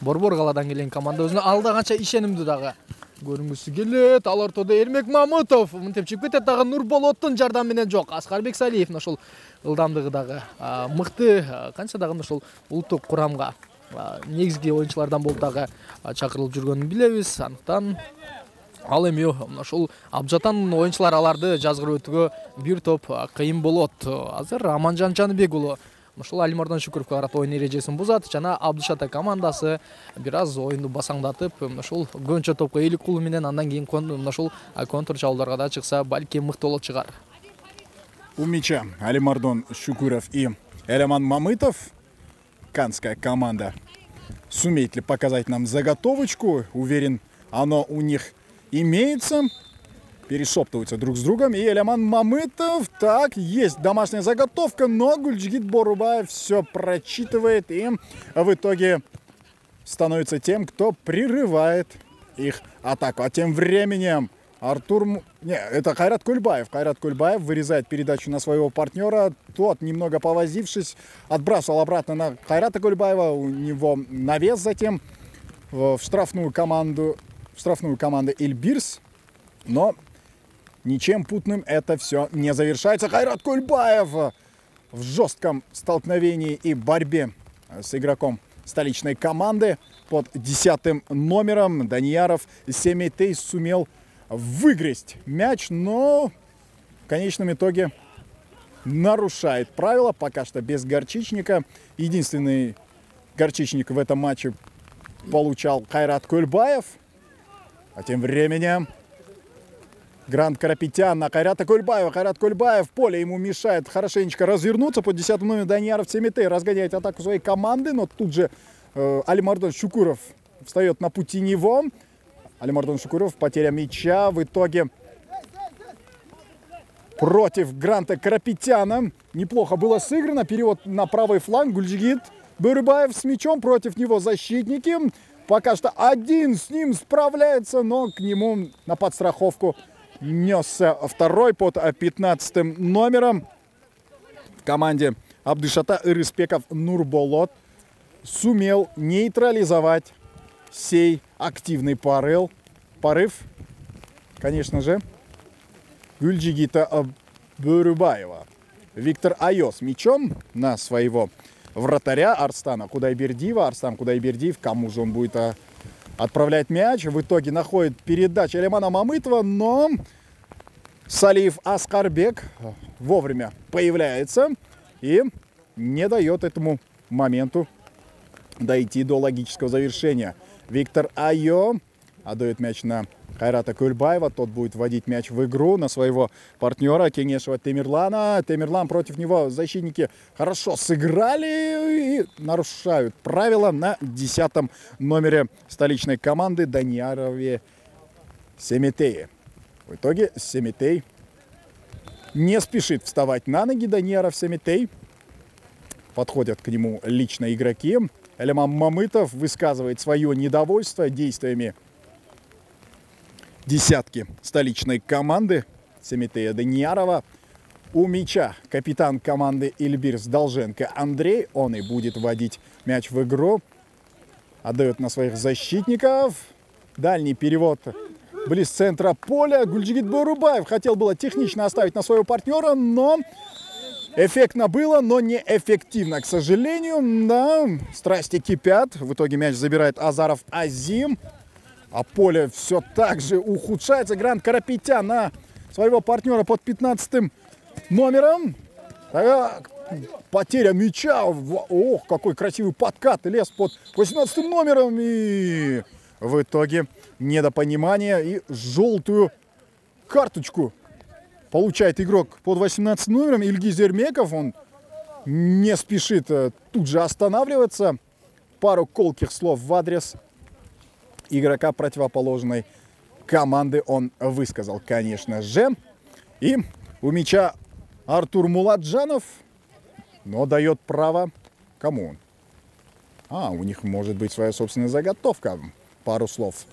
[SPEAKER 2] Борбор калаадан келген команда өзүнө алда канча ишенимдүү дагы көрүнгүсү келет. Ал ортодо Эрмек Мамытов мынтип чыгып кетет. Дагы Нурболоттун жардамы менен жок. Аскарбек Салиев ушул ылдамдыгы дагы мыкты. Канча дагы ушул улуттук курамга негизги оюнчулардан болуп дагы чакырылып жүргөнүн билебиз. Андыктан ал эми ушул Абдышатанын оюнчулары аларды жазгырып өтүүгө бир топ кыйын болот. Азыр Аманжан Жаныбек уулу ушул Алимардан Шүкүровго карата оюн эрежесин бузат жана Абдышата командасы бир аз оюнду басаңдатып ушул көнчө топко ээлик кылуу менен андан кийин ушул контр чабуулдарга да чыкса балким мыкты болот чыгар.
[SPEAKER 1] У мяча Алимардан Шүкүров и Элеман Мамытов. Канская команда сумеет ли показать нам заготовочку? Уверен, оно у них имеется. Перешептываются друг с другом. И Элеман Мамытов. Так, есть домашняя заготовка, но Гүлжигит Бөрүбаев все прочитывает и в итоге становится тем, кто прерывает их атаку. А тем временем это Кайрат Кульбаев. Кайрат Кульбаев вырезает передачу на своего партнера. Тот, немного повозившись, отбрасывал обратно на Кайрата Кульбаева. У него навес затем в штрафную команду Эльбирс. Но ничем путным это все не завершается. Кайрат Кульбаев в жестком столкновении и борьбе с игроком столичной команды под 10 номером Данияров Семетей сумел выгрызть мяч, но в конечном итоге нарушает правила. Пока что без горчичника. Единственный горчичник в этом матче получал Кайрат Кульбаев. А тем временем Грант Карапетян на Кайрата Кульбаева. Кайрат Кульбаев в поле ему мешает хорошенечко развернуться. Под 10 номером Данияров Семетей разгоняет атаку своей команды. Но тут же Алимардан Шүкүров встает на пути него. Алимардан Шүкүров, потеря мяча. В итоге против Гранта Карапетяна. Неплохо было сыграно. Перевод на правый фланг. Гульжигит Бөрүбаев с мячом. Против него защитники. Пока что один с ним справляется, но к нему на подстраховку несся второй под 15 номером. В команде Абдышата Ырыспеков Нурболот сумел нейтрализовать сей активный порыв, конечно же, Гульжигита Бөрүбаева. Виктор Айо с мячом на своего вратаря Арстана Кудайбердиева. Арстан Кудайбердиев, кому же он будет отправлять мяч. В итоге находит передачу Алимана Мамытова, но Салиев Аскарбек вовремя появляется и не дает этому моменту дойти до логического завершения. Виктор Айо отдает мяч на Кайрата Кульбаева. Тот будет вводить мяч в игру на своего партнера Кеңешева Темирлана. Темирлан против него. Защитники хорошо сыграли и нарушают правила на 10 номере столичной команды Даниярове Семетее. В итоге Семетей не спешит вставать на ноги. Данияров Семетей. Подходят к нему лично игроки. Элиман Мамытов высказывает свое недовольство действиями десятки столичной команды Семетея Даниярова. У мяча капитан команды Ильбирс Долженко Андрей. Он и будет вводить мяч в игру. Отдает на своих защитников. Дальний перевод близ центра поля. Гульжигит Бөрүбаев хотел было технично оставить на своего партнера, но эффектно было, но не эффективно, к сожалению. Да, страсти кипят. В итоге мяч забирает Азаров Азим. А поле все так же ухудшается. Грант Карапетян на своего партнера под 15 номером. Так, потеря мяча. Ох, какой красивый подкат. Лез под 18 номером. И в итоге недопонимание и желтую карточку получает игрок под 18 номером. Ильгиз Эрмеков. Он не спешит тут же останавливаться. Пару колких слов в адрес игрока противоположной команды он высказал, конечно же. И у мяча Артур Муладжанов, но дает право кому он? У них может быть своя собственная заготовка. Пару слов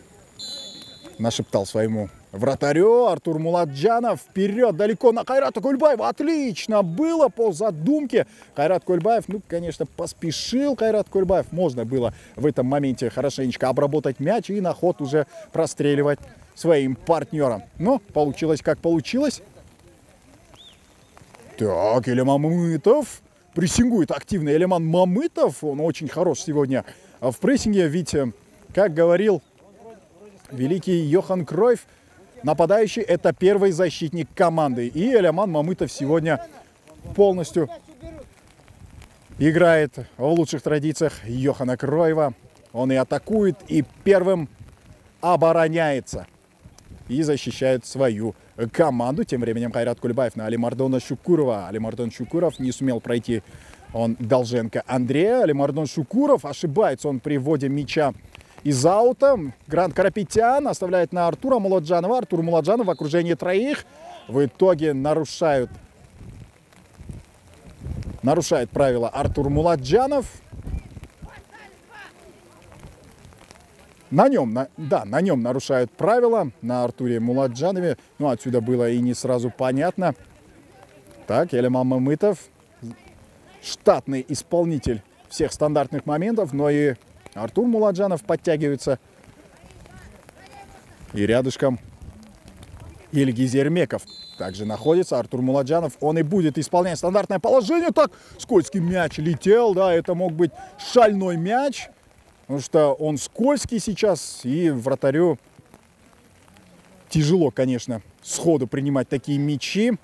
[SPEAKER 1] нашептал своему вратарю Артур Муладжанов. Вперед, далеко на Кайрата Кульбаева. Отлично было по задумке. Кайрат Кульбаев, конечно, поспешил. Кайрат Кульбаев. Можно было в этом моменте хорошенечко обработать мяч и на ход уже простреливать своим партнерам. Но получилось как получилось. Так, Элиман Мамытов прессингует активно. Элиман Мамытов, он очень хорош сегодня в прессинге. Ведь, как говорил великий Йохан Кройф, нападающий — это первый защитник команды. И Элиман Мамытов сегодня полностью играет в лучших традициях Йохана Кройфа. Он и атакует, и первым обороняется. И защищает свою команду. Тем временем Кайрат Кульбаев на Алимардона Шукурова. Алимардон Шукуров не сумел пройти. Он Долженко Андрея. Алимардон Шукуров ошибается. Он при вводе мяча из аута. Грант Карапетян оставляет на Артура Муладжанова. Артур Муладжанов в окружении троих. В итоге нарушает правила Артур Муладжанов. На нем нарушают правила, на Артуре Муладжанове. Ну, отсюда было и не сразу понятно. Так, Элиман Мамытов, штатный исполнитель всех стандартных моментов, но и Артур Муладжанов подтягивается. И рядышком Ильгиз Эрмеков также находится. Артур Муладжанов, он и будет исполнять стандартное положение. Так, скользкий мяч летел, да, это мог быть шальной мяч. Потому что он скользкий сейчас, и вратарю тяжело, конечно, сходу принимать такие мячи.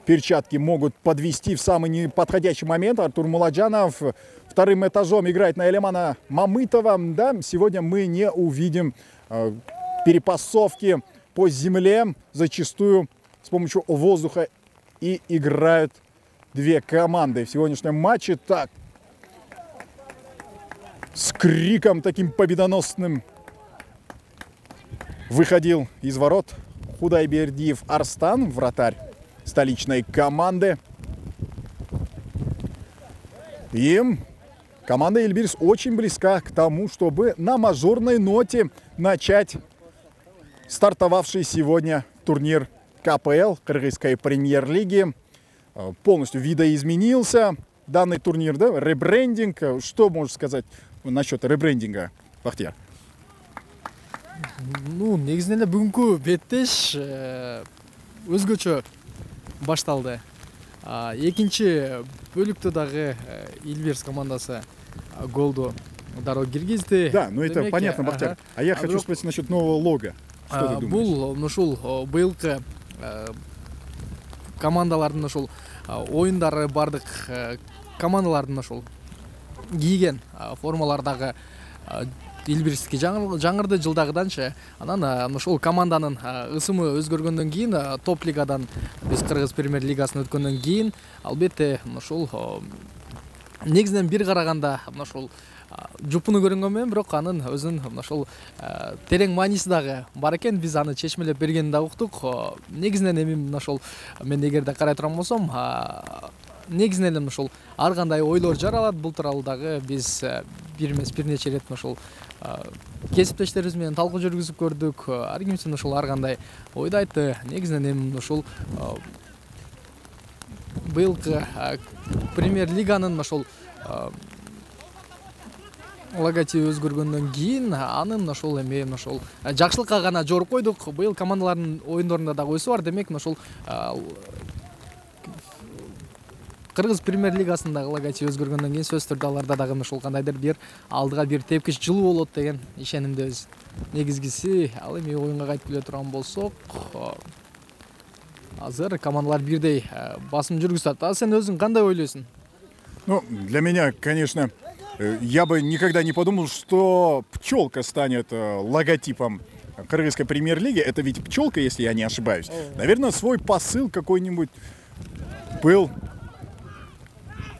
[SPEAKER 1] Перчатки могут подвести в самый неподходящий момент. Артур Муладжанов вторым этажом играет на Элимана Мамытова. Да, сегодня мы не увидим перепасовки по земле. Зачастую с помощью воздуха и играют две команды в сегодняшнем матче. Так, с криком таким победоносным выходил из ворот Кудайбердиев Арстан, вратарь столичной команды. И команда Эльбирс очень близка к тому, чтобы на мажорной ноте начать стартовавший сегодня турнир КПЛ, Кыргызской премьер-лиги. Полностью видоизменился данный турнир, да? Ребрендинг. Что можешь сказать насчет ребрендинга, Бахтияр?
[SPEAKER 2] Ну, негізінен эле бүгүнкү беттеш өзгөчө башталды. Экинчи бөлүктө дагы Эльбирс командасы голду дароо киргизди.
[SPEAKER 1] Да, ну это понятно, Бахтияр. А я хочу спросить насчет нового лого. Что ты думаешь?
[SPEAKER 2] Бул ушул быйылкы командалардын ушул оюндары бардык командалардын ушул кийген формалардагы Эльбирстики жаңырды жылдагыданчы. Анан ошол команданын ысымы өзгөргөндөн кийин, топ лигадан биз Кыргыз премьер лигасын өткөндөн кийин, албетте ошол негизинен бир караганда ошол жупуну көрүнгөн менен, бирок анын өзүнүн ошол терең мааниси дагы бар экен. Биз аны чечмелеп бергенин да уктук. Негизинен эми ошол мен эгерде карай турган болсом, негизинен эле ошол ар кандай ойлор жаралат. Бул тууралуу дагы биз бир эмес бир нече ирет ошол кесиптештерибиз менен талкуу жүргүзүп көрдүк. Ар кимсин ошол ар кандай ойду айтты. Негизинен эми ошол быйылкы премьер лиганын ошол логотип өзгөргөндөн кийин анын ошол эми ошол жакшылыкка гана жоруп койдук. Быйыл командалардын оюндорунда дагы өсүү бар. Демек ошол Кыргыз премьер лигасындагы логотип өзгөргөндөн кийин сөзсүз түрдө аларда дагы ошол кандайдыр бир алдыга бир тепкич жылуу болот деген ишенимдебиз. Негизгиси ал эми оюнга кайтып келе турган болсок, азыр командалар бирдей басым жүргүзөт. А сен өзүң кандай ойлойсуң?
[SPEAKER 1] Ну, для меня, конечно, я бы никогда не подумал, что пчелка станет логотипом Кыргызской премьер-лиги. Это ведь пчелка, если я не ошибаюсь. Наверное, свой посыл какой-нибудь был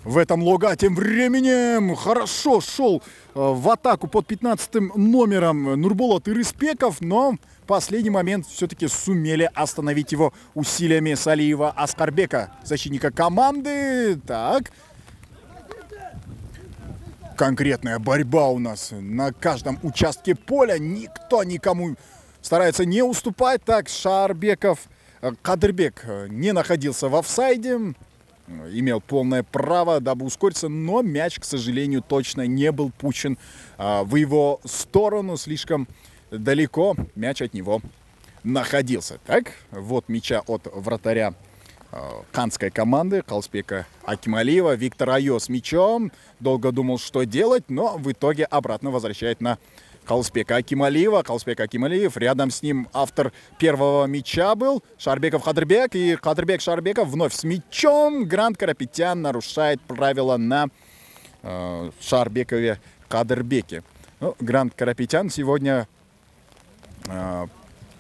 [SPEAKER 1] в этом лого. А тем временем хорошо шел в атаку под 15 номером Нурболот Ирыспеков, но в последний момент все-таки сумели остановить его усилиями Салиева Аскарбека, защитника команды. Так. Конкретная борьба у нас на каждом участке поля. Никто никому старается не уступать. Так, Шаарбеков, Кадырбек не находился в офсайде. Имел полное право, дабы ускориться, но мяч, к сожалению, точно не был пущен в его сторону. Слишком далеко мяч от него находился. Так, вот мяча от вратаря канской команды Калспека Акималиева. Виктор Айо с мячом. Долго думал, что делать, но в итоге обратно возвращает на Калспека Акималиева. Калспек Акималиев. Рядом с ним автор первого мяча был Шаарбеков Кадырбек. И Кадырбек Шаарбеков вновь с мячом. Грант Карапетян нарушает правила на Шаарбекове Кадырбеке. Ну, Грант Карапетян сегодня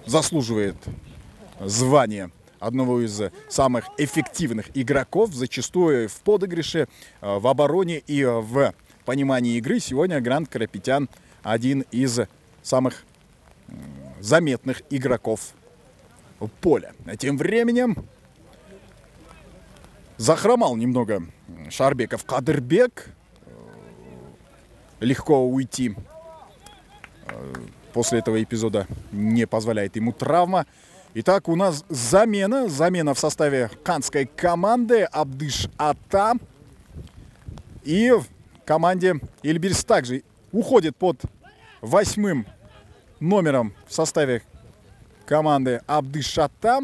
[SPEAKER 1] заслуживает звания одного из самых эффективных игроков, зачастую в подыгрыше, в обороне и в понимании игры. Сегодня Грант Карапетян один из самых заметных игроков поля. А тем временем захромал немного Шаарбеков Кадырбек. Легко уйти после этого эпизода не позволяет ему травма. Итак, у нас замена в составе канской команды. Абдыш Ата. И в команде Эльбирс также уходит под 8 номером в составе команды Абдыш Ата.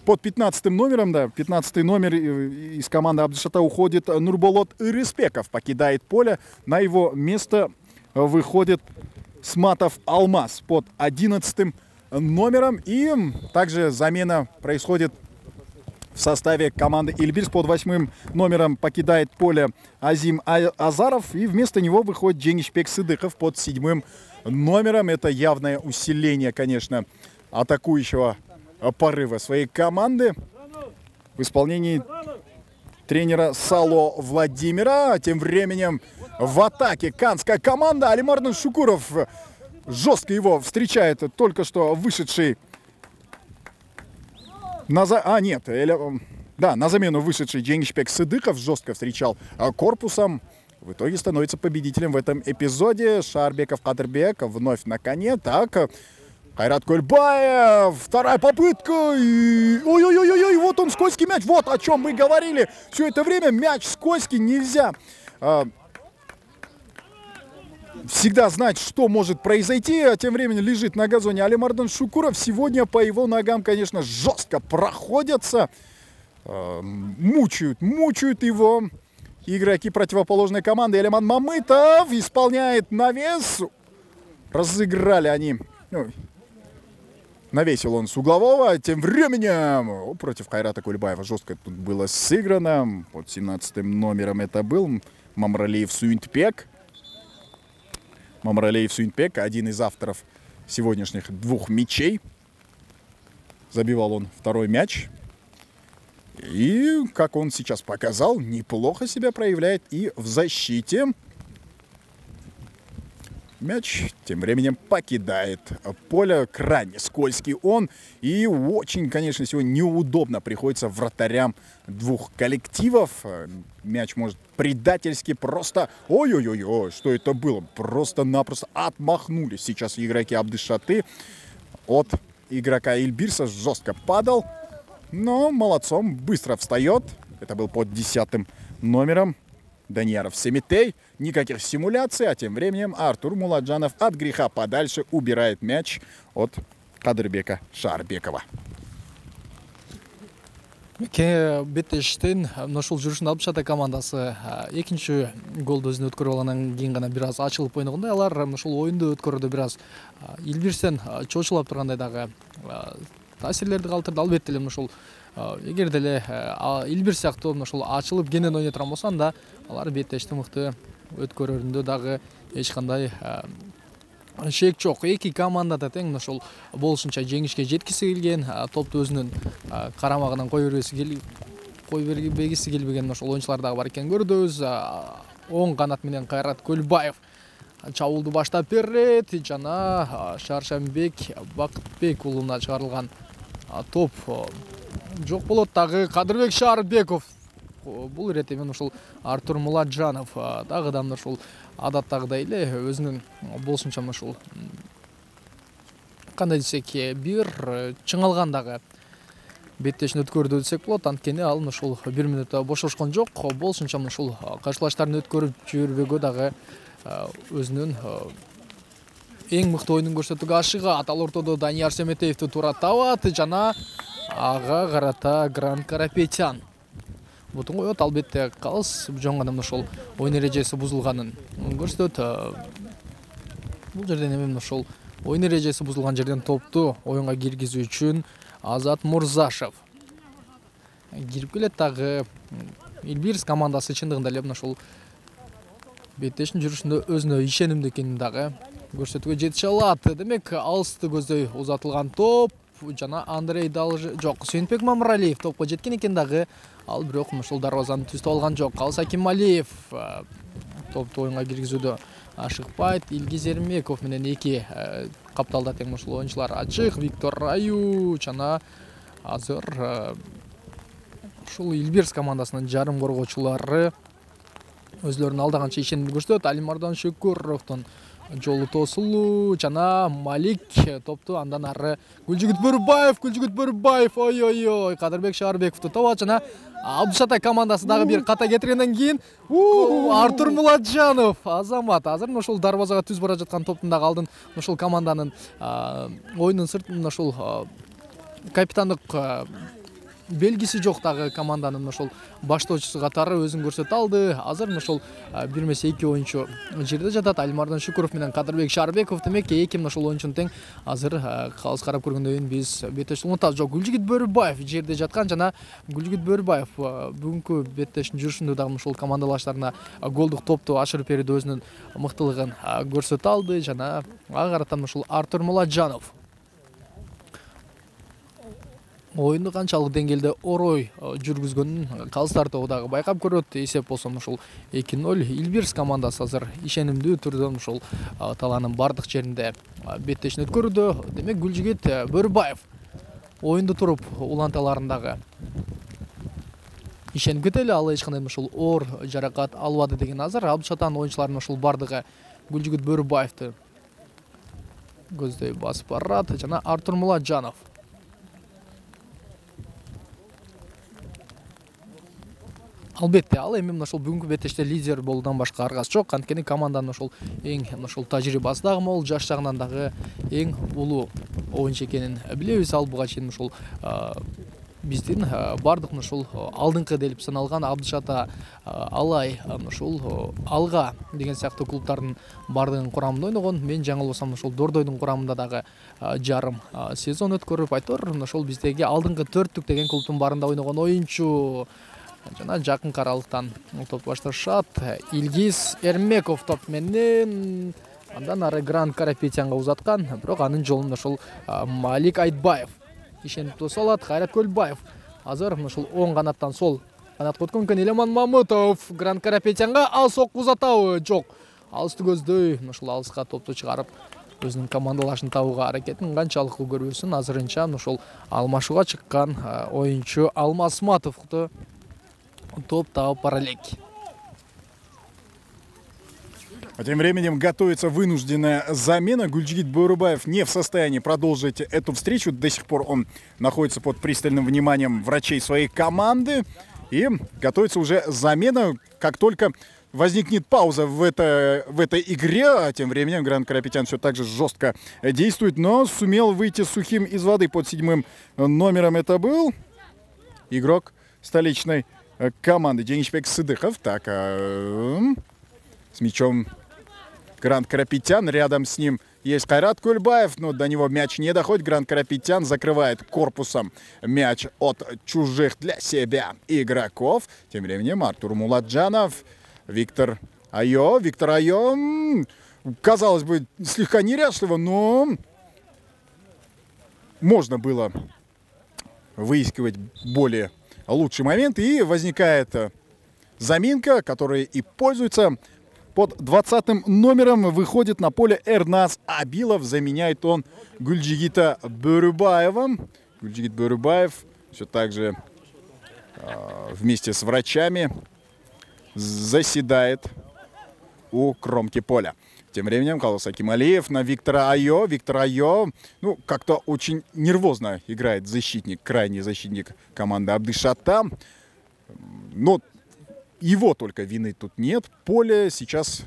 [SPEAKER 1] Под 15 номером, да, 15 номер из команды Абдыш Ата уходит Нурболот Ирыспеков. Покидает поле. На его место выходит Сматов Алмаз под 11 номером. И также замена происходит в составе команды Эльбирс. Под 8 номером покидает поле Азим Азаров. И вместо него выходит Дженишбек Сыдыков под 7 номером. Это явное усиление, конечно, атакующего порыва своей команды в исполнении тренера Сало Владимира. Тем временем в атаке канская команда. Алимар Шукуров жестко его встречает только что вышедший Нет, да, на замену вышедший Дженгишбек Сыдыков жестко встречал корпусом. В итоге становится победителем в этом эпизоде. Шаарбеков Кадырбек вновь на коне. Так, Кайрат Кульбаев, вторая попытка. Ой-ой-ой, вот он, скользкий мяч. Вот о чем мы говорили все это время. Мяч скользкий, нельзя всегда знать, что может произойти. А тем временем лежит на газоне Алимардан Шукуров. Сегодня по его ногам, конечно, жестко проходятся. Мучают его игроки противоположной команды. Элиман Мамытов исполняет навес. Разыграли они. Навесил он с углового. Тем временем против Кайрата Кульбаева жестко тут было сыграно. Под 17-м номером это был Мамралиев Суинтпек. Мамралиев Суинтпек, один из авторов сегодняшних двух мячей. Забивал он второй мяч. И, как он сейчас показал, неплохо себя проявляет и в защите. Мяч тем временем покидает поле. Крайне скользкий он. И очень, конечно, сегодня неудобно приходится вратарям двух коллективов. Мяч может предательски просто... Ой-ой-ой, что это было? Просто-напросто отмахнулись сейчас игроки Абдышаты от игрока Эльбирса. Жестко падал. Но молодцом, быстро встает. Это был под 10-м номером Данияров Семитей. Никаких симуляций, а тем временем Артур Муладжанов от греха подальше убирает мяч от Кадырбека Шаарбекова.
[SPEAKER 2] Беттештен ушул жүрүшүн алып жатат командасы экинчи голду өзүнө өткөрүп алгандан кийин гана бир аз ачылып ойногондой. Алар ушул оюнду өткөрүүдө бир аз Эльбирстен чочулап тургандай дагы таасирлерди калтырды. Албетте эле ушул эгер деле Эльбир сыяктуу ушул ачылып кенен ойной турган болсо анда алар Беттешти мыкты өткөрөрүндө дагы эч кандай шек жок. Эки команда да тең ушул болушунча жеңишке жеткиси келген, топту өзүнүн карамагынан кой бергиси келбеген ушул оюнчулар дагы бар экенин көрдүбүз. Оң канат менен Кайрат Көлбаев чабуулду баштап берет жана Шаршамбек Бакытбек уулуна чыгарылган топ жок болот. Дагы Кадырбек Шаарбеков бул иретте мен ушул Артур Муладжанов дагыдан ушул адаттагыдай эле өзүнүн болушунча ушул кандай десек бир чыңалган дагы беттешин өткөрдү десек болот. Анткени ал ушул 1 мүнөттө бошошкон жок. Болушунча ушул каршылаштарын өткөрүп жүрбөгө дагы өзүнүн эң мыкты оюнун көрсөтүүгө ашыгат. Ал ортодо Данияр Семетеевди туура табат жана ага карата Гранд Карапетян бутун коет. Албетте калыс жөн гана ушул оюн эрежеси бузулганын көрсөтөт. Бул жерден эми ушул оюн эрежеси бузулган жерден топту оюнга киргизүү үчүн Азат Мурзашев кирип келет. Дагы Эльбирс командасы чындыгында эле ушул Беттештин жүрүшүндө өзүнө ишенимдүү экенин дагы көрсөтүүгө жетише алат. Демек алысты көздөй узатылган топ жана Андрей жок Суинтпек Мамралиев топко жеткен экен дагы ал бирок ушул дарбазаны түзүп алган жок. Калыс Акималиев топту оюнга киргизүүдө ашыкпайт. Илгиз Эрмеков менен эки капталда тең ушул оюнчулар ачык. Виктор Раю жана азыр ушул Эльбирс командасынын жарым коргоочулары өзлөрүн алдаганча ишенимди көрсөтөт. Алимардан Шукуровдун жолу тосулуу жана Малик топту андан ары Гүлжүгүт Бөрүбаев ой Кадырбек Шаарбековду табат жана Абдышата командасы дагы бир ката кетиргенден кийин Артур Муладжанов Азамат азыр ушул дарбазага түз бара жаткан топтун дагы алдын ушул команданын оюнун сыртынан ушул капитандык белгиси жок дагы команданын ушул баштоочусу катары өзүн көрсөтө алды. Азыр ушул 1-2 оюнчу жерде жатат. Алимардан Шукуров менен Кадырбек Шаарбеков. Демек эки ушул оюнчунун тең азыр калыс карап көргөндөн биз Беттештин унутабыз. Жок, Гүлжүгүт Бөрүбаев жерде жаткан жана Гүлжүгүт Бөрүбаев бүгүнкү Беттештин жүрүшүндө дагы ушул командалаштарына голдук топту ашырып берүүдө өзүнүн мыктылыгын көрсөтө алды жана ага каратан ушул Артур Муладжанов оюнду канчалык деңгээлде орой жүргүзгөнүн калыстар тобу дагы байкап көрөт. Эсеп болсо ушул 2-0 Эльбирс командасы азыр ишенимдүү түрдө ушул талаанын бардык жеринде Беттешин өткөрүүдө. Демек Гүлжүгүт Бөрүбаев оюнду туруп уланталарындагы ишенип кетели, ал эч кандай ушул оор жаракат албады деген азыр. Абдышатан оюнчуларынын ушул бардыгы Гүлжигит Бөрүбаевди көздөй басып барат жана Артур Муладжанов. Албетте, ал эми ушул бүгүнкү беттеште лидер болуудан башка аргасы жок. Анткени команданын ушул эң ушул тажрыйбасы дагы мол, жаш жагынан дагы эң улуу оюнчу экенин билебиз. Ал буга чейин ушул биздин бардык ушул алдыңкы делип саналган Абдышата, Алай, ушул Алга деген сыяктуу клубтардын бардыгынын курамында ойногон. Мен жаңылбасам ушул Дордойдун курамында дагы жарым сезон өткөрүп, айтор ушул биздеги алдыңкы 4-түк деген клубтун барында ойногон оюнчу. Жана жакынкы аралыктан топ башташат. Илгиз Эрмеков топ менен андан ары Гранд Карапетянга узаткан, бирок анын жолунда ушул Малик Айтбаев ишенип туса алат. Кайрат Көлбаев азыр ушул оң канаттан сол канатка өткөн экен. Элеман Мамытов Гранд Карапетянга ал сокку узатабы? Жок. Алысты көздөй ушул алыска топту чыгарып өзүнүн командалашын табууга аракетин канчалык көрбөсүн. Азырынча ушул алмашууга чыккан оюнчу Алмаз Матовду топ табып бара элек.
[SPEAKER 1] А тем временем готовится вынужденная замена. Гульжигит Бөрүбаев не в состоянии продолжить эту встречу. До сих пор он находится под пристальным вниманием врачей своей команды. И готовится уже замена, как только возникнет пауза в этой игре. А тем временем Гранд Карапетян все так же жестко действует, но сумел выйти сухим из воды. Под 7-м номером это был игрок столичной команды Денисбек Сыдыхов. Так, с мячом Гранд Карапетян. Рядом с ним есть Кайрат Кульбаев, но до него мяч не доходит. Гранд Карапетян закрывает корпусом мяч от чужих для себя игроков. Тем временем Артур Муладжанов, Виктор Айо. Виктор Айо, казалось бы, слегка неряшливо, но можно было выискивать более лучший момент. И возникает заминка, которой и пользуется. Под 20-м номером выходит на поле Эрназ Абилов. Заменяет он Гульжигита Бөрүбаева. Гульжигит Бөрүбаев все так же вместе с врачами заседает у кромки поля. Тем временем Калыс Акималиев на Виктора Айо. Виктор Айо, ну, как-то очень нервозно играет защитник, крайний защитник команды Абдышата. Но его только вины тут нет. Поле сейчас,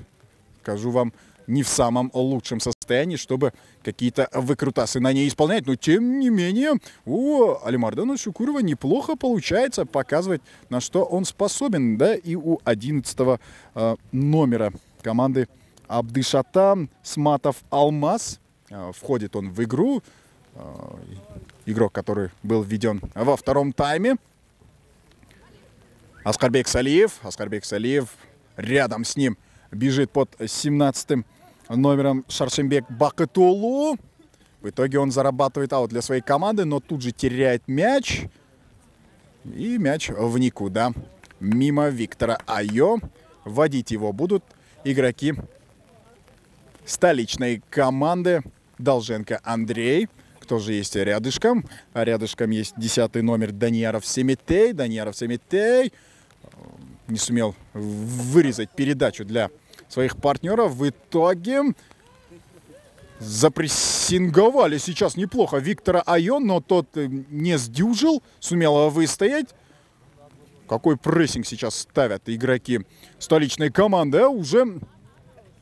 [SPEAKER 1] скажу вам, не в самом лучшем состоянии, чтобы какие-то выкрутасы на ней исполнять. Но тем не менее у Алимардана Шукурова неплохо получается показывать, на что он способен. Да, и у 11-го номера команды Абдышата Сматов Алмаз. Входит он в игру. Игрок, который был введен во втором тайме. Аскарбек Салиев. Рядом с ним бежит под 17-м номером Шаршембек Бакытулу. В итоге он зарабатывает аут для своей команды, но тут же теряет мяч. И мяч в никуда. Мимо Виктора Айо. Вводить его будут игроки столичной команды. Долженко Андрей. Кто же есть рядышком? А рядышком есть 10-й номер Данияров Семетей. Не сумел вырезать передачу для своих партнеров. В итоге запрессинговали сейчас неплохо Виктора Айо, но тот не сдюжил, сумел выстоять. Какой прессинг сейчас ставят игроки столичной команды. Уже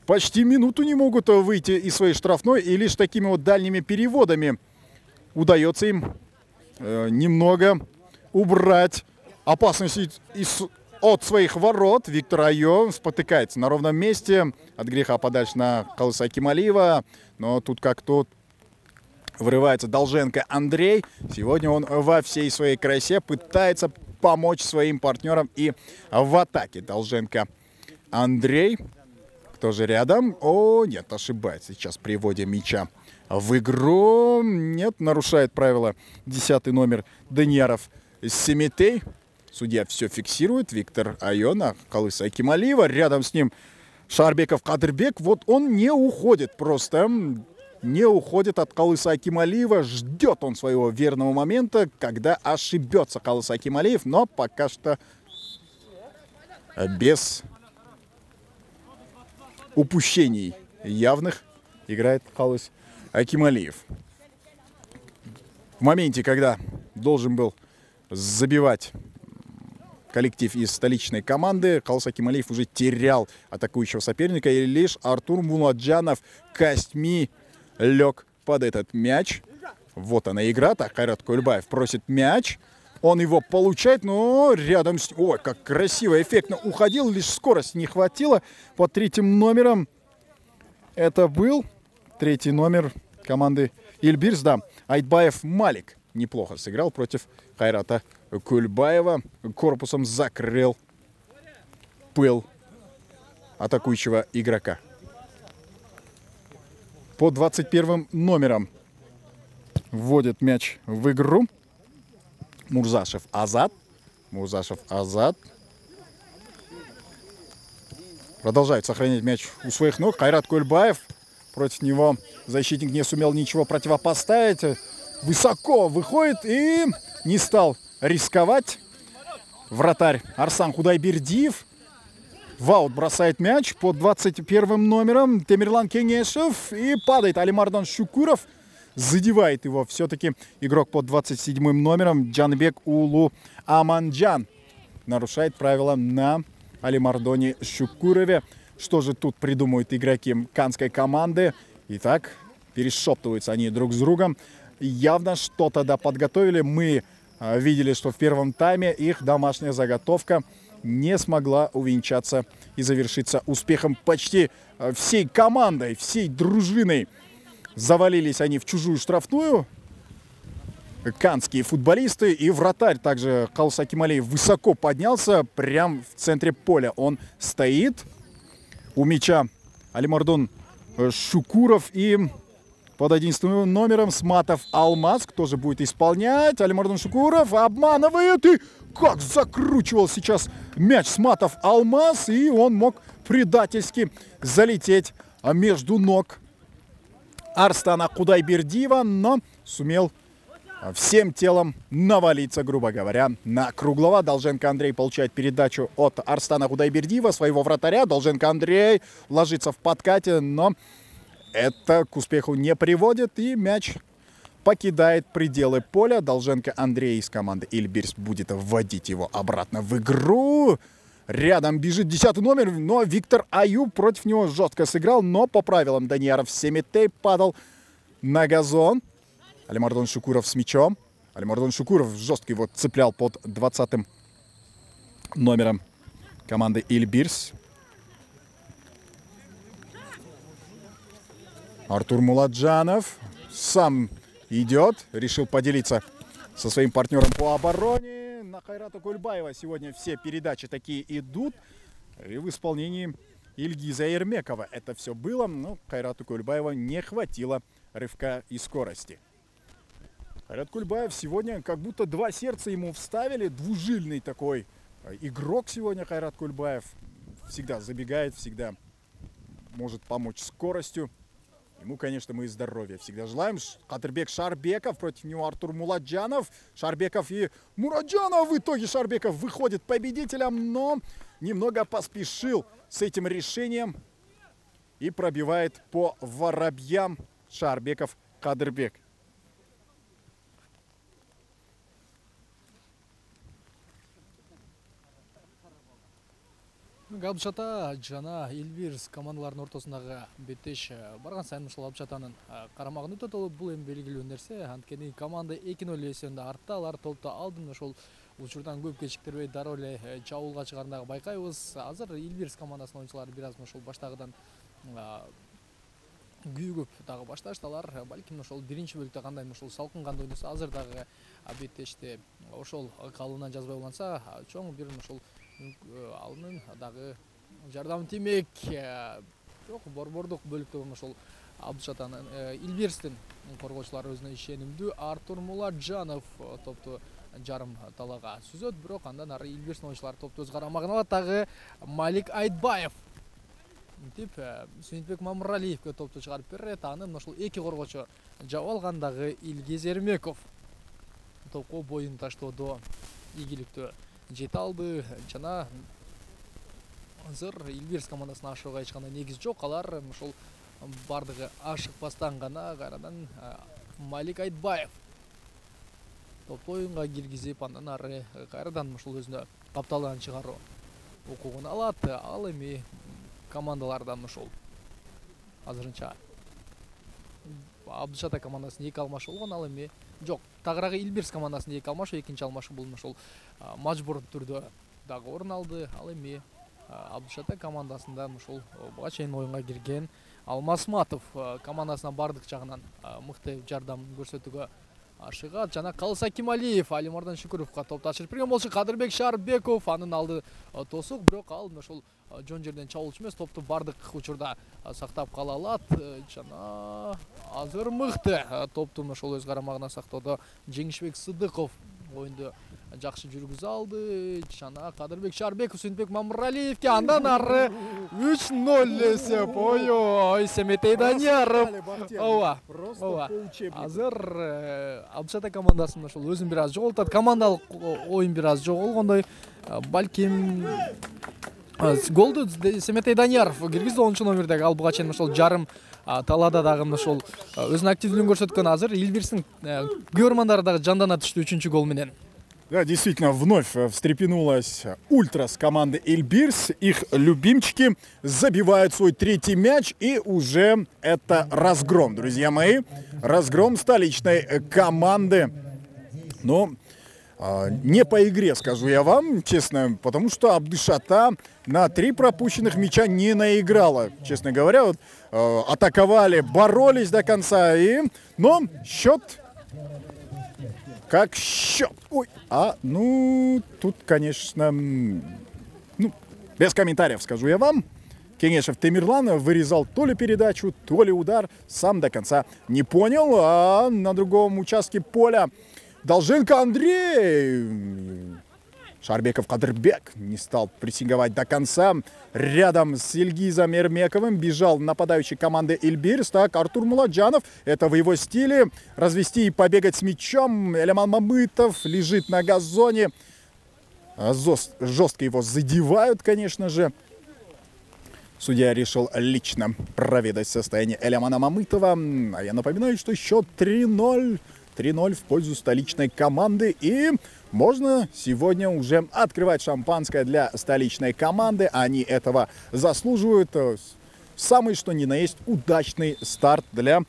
[SPEAKER 1] почти минуту не могут выйти из своей штрафной. И лишь такими вот дальними переводами удается им немного убрать опасность от своих ворот. Виктор Айо спотыкается на ровном месте. От греха подальше на Калыса Акималиева. Но тут как тут врывается Долженко Андрей. Сегодня он во всей своей красе пытается помочь своим партнерам и в атаке. Долженко Андрей. Кто же рядом? О, нет, ошибается сейчас при вводе мяча в игру. Нет, нарушает правила 10-й номер Данияров Семетей. Судья все фиксирует. Виктор Айо на Калыса Акималиева. Рядом с ним Шарбеков Кадырбек. Вот он не уходит просто. не уходит от Калыса Акималиева. Ждет он своего верного момента, когда ошибется Калыс Акималиев, но пока что без упущений явных играет Калыс Акималиев. В моменте, когда должен был забивать коллектив из столичной команды, Калыс Акималиев уже терял атакующего соперника, и лишь Артур Муладжанов костьми лег под этот мяч. Вот она игра. Так, Кайрат Кульбаев просит мяч. Он его получает, но рядом с... Ой, как красиво, эффектно уходил. Лишь скорости не хватило. Под третьим номером это был третий номер команды Ильбирс. Да, Айтбаев Малик неплохо сыграл против Кайрата Кульбаева. Корпусом закрыл пыл атакующего игрока. По 21 номером вводит мяч в игру Мурзашев Азат. Мурзашев Азат продолжает сохранять мяч у своих ног. Кайрат Кульбаев. Против него защитник не сумел ничего противопоставить. Высоко выходит и не стал рисковать. Вратарь Арсан Худайбердиев в аут бросает мяч под 21 номером Темирлан Кенешев. И падает Алимардан Шукуров. Задевает его все-таки игрок под 27 номером Джанбек Улу Аманджан. Нарушает правила на Алимардоне Шукурове. Что же тут придумают игроки канской команды? Итак, перешептываются они друг с другом. Явно что-то подготовили. Мы видели, что в первом тайме их домашняя заготовка не смогла увенчаться и завершиться успехом почти всей командой, всей дружиной. Завалились они в чужую штрафную. Канские футболисты. И вратарь также Калыс Акималиев высоко поднялся. Прямо в центре поля он стоит. У мяча Алимардон Шукуров. И под 11 номером Сматов Алмаз. Кто же будет исполнять? Алимардон Шукуров обманывает. И как закручивал сейчас мяч Сматов Алмаз. И он мог предательски залететь между ног Арстана Кудайбердиева, но сумел всем телом навалиться, грубо говоря, на Круглова. Долженко Андрей получает передачу от Арстана Кудайбердиева, своего вратаря. Долженко Андрей ложится в подкате, но это к успеху не приводит. И мяч покидает пределы поля. Долженко Андрей из команды Ильбирс будет вводить его обратно в игру. Рядом бежит 10-й номер, но Виктор Аюб против него жестко сыграл. Но по правилам Данияров Семетей падал на газон. Алимардон Шукуров с мячом. Алимардон Шукуров жестко его цеплял под 20-м номером команды Ильбирс. Артур Муладжанов сам идет. Решил поделиться со своим партнером по обороне. На Кайрата Кульбаева сегодня все передачи такие идут. И в исполнении Ильгиза Ермекова это все было. Но Кайрату Кульбаева не хватило рывка и скорости. Кайрат Кульбаев сегодня как будто два сердца ему вставили. Двужильный такой игрок сегодня Кайрат Кульбаев. Всегда забегает, всегда может помочь скоростью. Ему, конечно, мы и здоровья всегда желаем. Кадырбек Шарбеков, против него Артур Муладжанов. Шарбеков и Мураджанов. В итоге Шарбеков выходит победителем, но немного поспешил с этим решением. И пробивает по воробьям Шарбеков Кадырбек.
[SPEAKER 2] Абдышата жана Ильбирс командаларынын ортосундагы беттеш барган сайын ушул Абдышатанын карамагын өтөт. Бул эми белгилүү нерсе. Анткени команда 2-0 эсебинде артта, алар толпто алдын. Ошол учурдан көп кечиктирбей дароо эле чабуулга чыгардыгы байкайбыз. Азыр Ильбирс командасынын оюнчулары бир аз ошол баштагыдан күйүгүп дагы башташты. Алар балким ошол биринчи бөлүктө кандай ошол салкын кандай ойносо, азыр дагы беттеште ошол калыбынан жазбай уланса, чоң бир ошол алынын дагы жардам тиймек. Жок, борбордук бөлүктө ошол Абдышатанын Ильбирстин коргоочулары өзүнө ишенимдүү. Артур Муладжанов топту жарым талага сүзөт, бирок андан ары Ильбирстин оюнчулары топту өз карамагына алат. Дагы Малик Айтбаев Мынтип Сүйүнбек Мамыралиевке топту чыгарып берет. Аны ушул эки коргоочу жаап алгандагы Илгиз Эрмеков топко боюн таштоодо ийгиликтүү жете алды жана азыр Илбирс командасына ашууга эч кандай негиз жок. Алар ушул бардыгы ашыкпастан гана кайрадан Малик Айтбаев топту оюнга киргизип, андан ары кайрадан ушул өзүнө капталдан чыгаруу укугун алат. Ал эми командалардан ушул азырынча Абдыш Ата командасынын 2 алмашы болгон. Ал эми жок, тагыраагы Илбирс командасынын 2 алмашы, экинчи алмашы бул ушул мажбур түрдө дагы орун алды. Ал эми Абдыш Ата командасында ушул буга чейин оюнга кирген Алмасматов командасына бардык жагынан мыкты жардам көрсөтүүгө ашыгат. Жана Калыс Акималиев Алимардан Шүкүрөвгө топту ачырып берген болчу. Кадырбек Шарбеков анын алды тосук, бирок ал ошол жон жерден чабуулчу эмес, топту бардык учурда сактап кала алат. Жана азыр мыкты топту ошол өз карамагына сактоодо Жеңишбек Сыдыков оюнду жакшы жүргүзө алды. Жана Кадырбек Шарбеков Сүйүнбек Мамыралиевке, андан ары 3-0 эсеп. Ой, Семетей Данияров. Ооба. Азыр Абдыш Ата командасынын ошол өзүн бир аз жоголтат. Командалык оюн бир аз жоголгондой. Балким голду Семетей Данияров киргизди 10 номердеги. Ал буга чейин ошол жарым талаада дагы ошол өзүнүн активдүүлүгүн көрсөткөн. Азыр Илбирстин көрөрмандары дагы жандана түштү 3-чү гол менен.
[SPEAKER 1] Да, действительно, вновь встрепенулась ультрас команды Эльбирс. Их любимчики забивают свой 3-й мяч. И уже это разгром, друзья мои. Разгром столичной команды. Но не по игре, скажу я вам, честно. Потому что Абдыш Ата на 3 пропущенных мяча не наиграла. Честно говоря, вот, атаковали, боролись до конца. Но счет... Как счет. Ой, ну, тут, конечно, без комментариев скажу я вам. Кенешев Темирлан вырезал то ли передачу, то ли удар. Сам до конца не понял. А на другом участке поля Долженко Андрей. Шарбеков Кадырбек не стал прессинговать до конца. Рядом с Ильгизом Эрмековым бежал нападающий команды Эльбирс. Так, Артур Муладжанов. Это в его стиле. Развести и побегать с мячом. Элеман Мамытов лежит на газоне. Жестко его задевают, конечно же. Судья решил лично проведать состояние Элемана Мамытова. А я напоминаю, что счет 3-0. 3-0 в пользу столичной команды. И можно сегодня уже открывать шампанское для столичной команды. Они этого заслуживают. Самый что ни на есть удачный старт для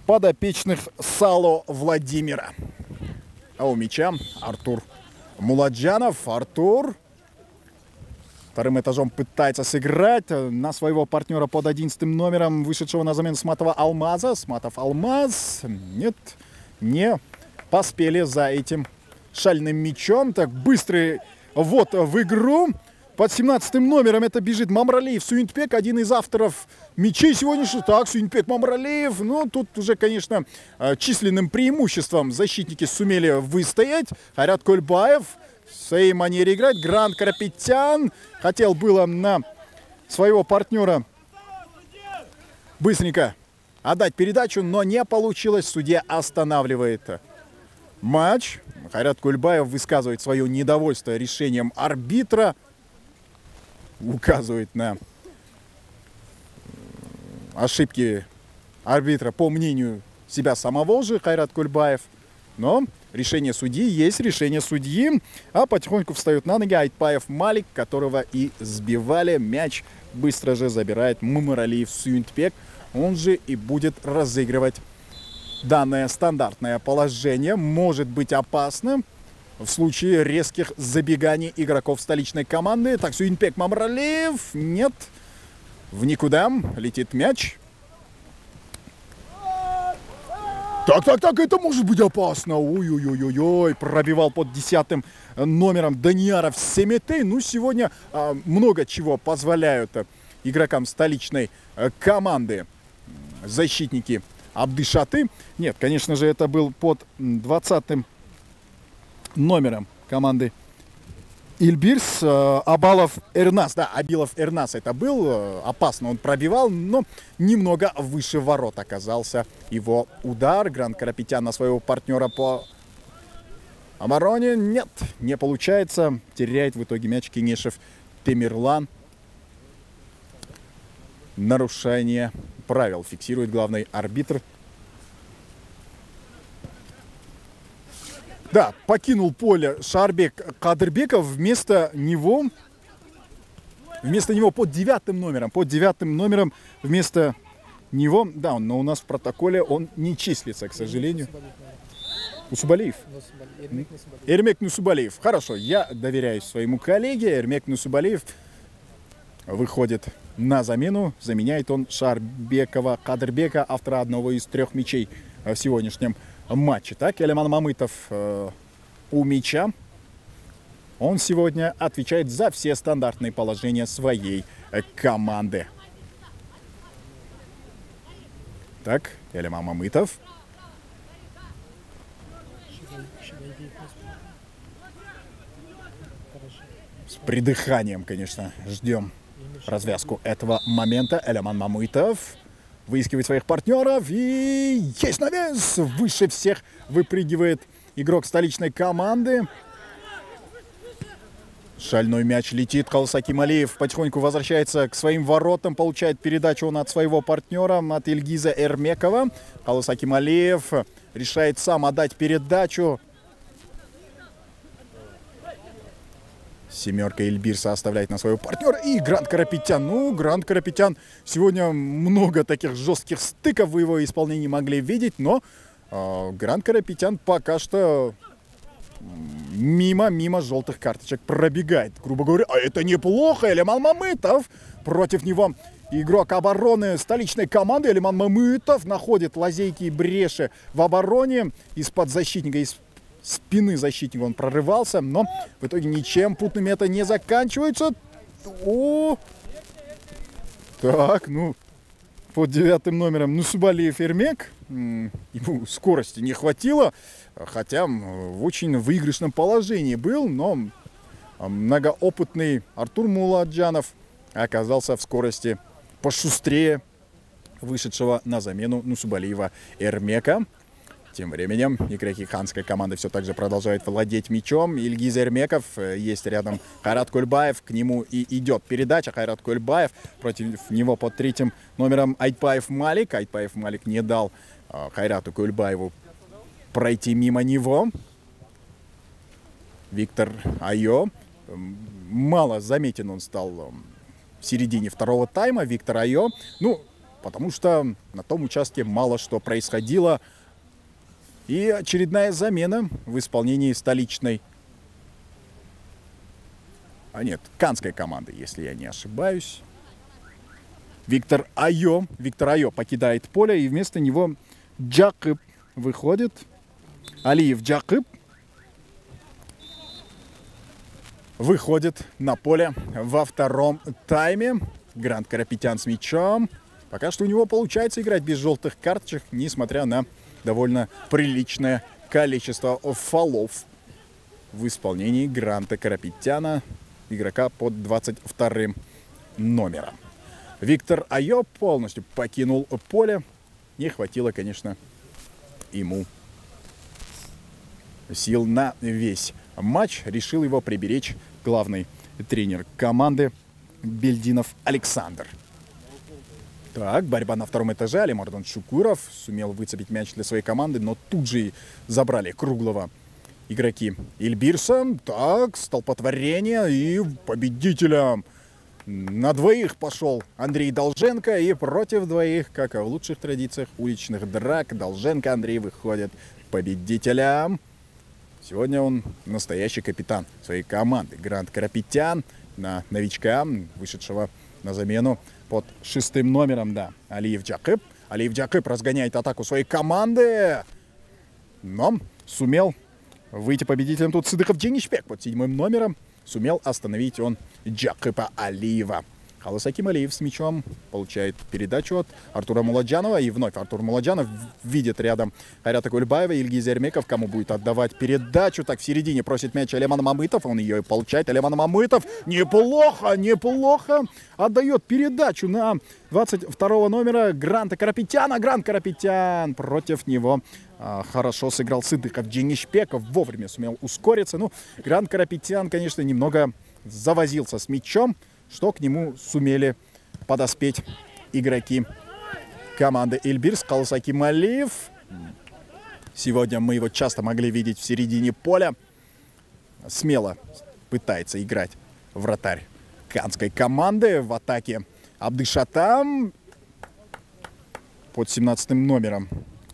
[SPEAKER 1] подопечных Сало Владимира. А у мяча Артур Муладжанов. Артур вторым этажом пытается сыграть на своего партнера под 11 номером, вышедшего на замену Сматова Алмаза. Сматов Алмаз. Нет, не поспели за этим шальным мячом. Так, быстрый вот в игру. Под 17 номером это бежит Мамралиев Сүйүнтбек, один из авторов мячей сегодняшних. Так, Сүйүнтбек Мамралиев. Ну, тут уже, конечно, численным преимуществом защитники сумели выстоять. Хайрат Кольбаев в своей манере играть. Грант Карапетян хотел было на своего партнера быстренько отдать передачу, но не получилось. Судья останавливает матч. Хайрат Кульбаев высказывает свое недовольство решением арбитра. Указывает на ошибки арбитра по мнению себя самого же Хайрат Кульбаев. Но решение судьи есть решение судьи. А потихоньку встает на ноги Айтбаев Малик, которого и сбивали. Мяч быстро же забирает Мамыралиев Сүйүнтбек. Он же и будет разыгрывать данное стандартное положение. Может быть опасно в случае резких забеганий игроков столичной команды. Так, Сүйүнтбек Мамыралиев. Нет. В никуда летит мяч. Так, это может быть опасно. Ой-ой-ой-ой. Пробивал под 10 номером Данияров Семетей. Ну, сегодня много чего позволяют игрокам столичной команды защитники Абдыш Аты. Нет, конечно же, это был под 20 номером команды Ильбирс, Абалов, Эрнас. Да, Абилов Эрнас это был. Опасно он пробивал, но немного выше ворот оказался его удар. Гранд Карапетян на своего партнера по обороне. Нет, не получается. Теряет в итоге мяч Кенешев Темирлан. Нарушение правил фиксирует главный арбитр. Да, покинул поле Шарбек Кадырбеков. Вместо него под девятым номером, вместо него, да, но у нас в протоколе он не числится, к сожалению. Усубалиев. Эрмек Нусубалиев. Хорошо, я доверяюсь своему коллеге. Эрмек Нусубалиев выходит на замену. Заменяет он Шарбекова Кадырбека, автора одного из 3 мячей в сегодняшнем матче. Так, Элеман Мамытов у мяча. Он сегодня отвечает за все стандартные положения своей команды. Так, Элеман Мамытов. С придыханием, конечно, ждем развязку этого момента. Элеман Мамытов выискивает своих партнеров и есть навес! Выше всех выпрыгивает игрок столичной команды. Шальной мяч летит. Калыс Акималиев потихоньку возвращается к своим воротам. Получает передачу он от своего партнера, от Ильгиза Эрмекова. Калыс Акималиев решает сам отдать передачу. Семерка Ильбирса оставляет на своего партнера. И Гранд Карапетян. Ну, Гранд Карапетян. Сегодня много таких жестких стыков в его исполнении могли видеть. Но Гранд Карапетян пока что мимо желтых карточек пробегает. Грубо говоря, а это неплохо. Элеман Мамытов. Против него игрок обороны столичной команды. Элеман Мамытов находит лазейки и бреши в обороне. Из-под защитника, из спины защитника он прорывался, но в итоге ничем путными это не заканчивается. О! Так, ну, под 9-м номером Нусубалиев Эрмек. Ему скорости не хватило, хотя в очень выигрышном положении был, но многоопытный Артур Муладжанов оказался в скорости пошустрее вышедшего на замену Нусубалиева Эрмека. Тем временем игроки ханской команды все так же продолжают владеть мячом. Ильгиз Эрмеков, есть рядом Хайрат Кульбаев, к нему и идет передача. Хайрат Кульбаев, против него под 3-м номером Айтпаев Малик. Айтпаев Малик не дал Хайрату Кульбаеву пройти мимо него. Виктор Айо. Мало заметен он стал в середине второго тайма. Виктор Айо. Ну, потому что на том участке мало что происходило. И очередная замена в исполнении столичной, канской команды, если я не ошибаюсь. Виктор Айо покидает поле, и вместо него Джакып выходит. Алиев Джакып выходит на поле во втором тайме. Гранд Карапетян с мячом. Пока что у него получается играть без желтых карточек, несмотря на довольно приличное количество фолов в исполнении Гранта Карапетяна, игрока под 22-м номером. Виктор Айо полностью покинул поле. Не хватило, конечно, ему сил на весь матч. Решил его приберечь главный тренер команды Бельдинов Александр. Так, борьба на втором этаже. Алимардан Шукуров сумел выцепить мяч для своей команды, но тут же забрали круглого игроки Ильбирса. Так, столпотворение, и победителем на двоих пошел Андрей Долженко, и против двоих, как в лучших традициях уличных драк, Долженко Андрей выходит победителем. Сегодня он настоящий капитан своей команды. Гранд Карапетян на новичка, вышедшего на замену под 6-м номером, да, Алиев Джакып. Алиев Джакып разгоняет атаку своей команды, но сумел выйти победителем тут Сыдыхов Дженишпек под 7-м номером. Сумел остановить он Джакыпа Алиева. Халыс Акималиев с мячом получает передачу от Артура Муладжанова. И вновь Артур Муладжанов видит рядом Хайрата Кульбаева. Ильгиз Эрмеков, кому будет отдавать передачу. Так, в середине просит мяч Алиман Мамытов. Он ее и получает. Алиман Мамытов неплохо отдает передачу на 22 номера Гранта Карапетяна. Грант Карапетян против него хорошо сыграл Сыдыков. Дженишпеков вовремя сумел ускориться. Ну, Грант Карапетян, конечно, немного завозился с мячом, что к нему сумели подоспеть игроки команды Эльбирс. Халыс Акималиев. Сегодня мы его часто могли видеть в середине поля. Смело пытается играть вратарь канской команды. В атаке Абдышатам. Под 17 номером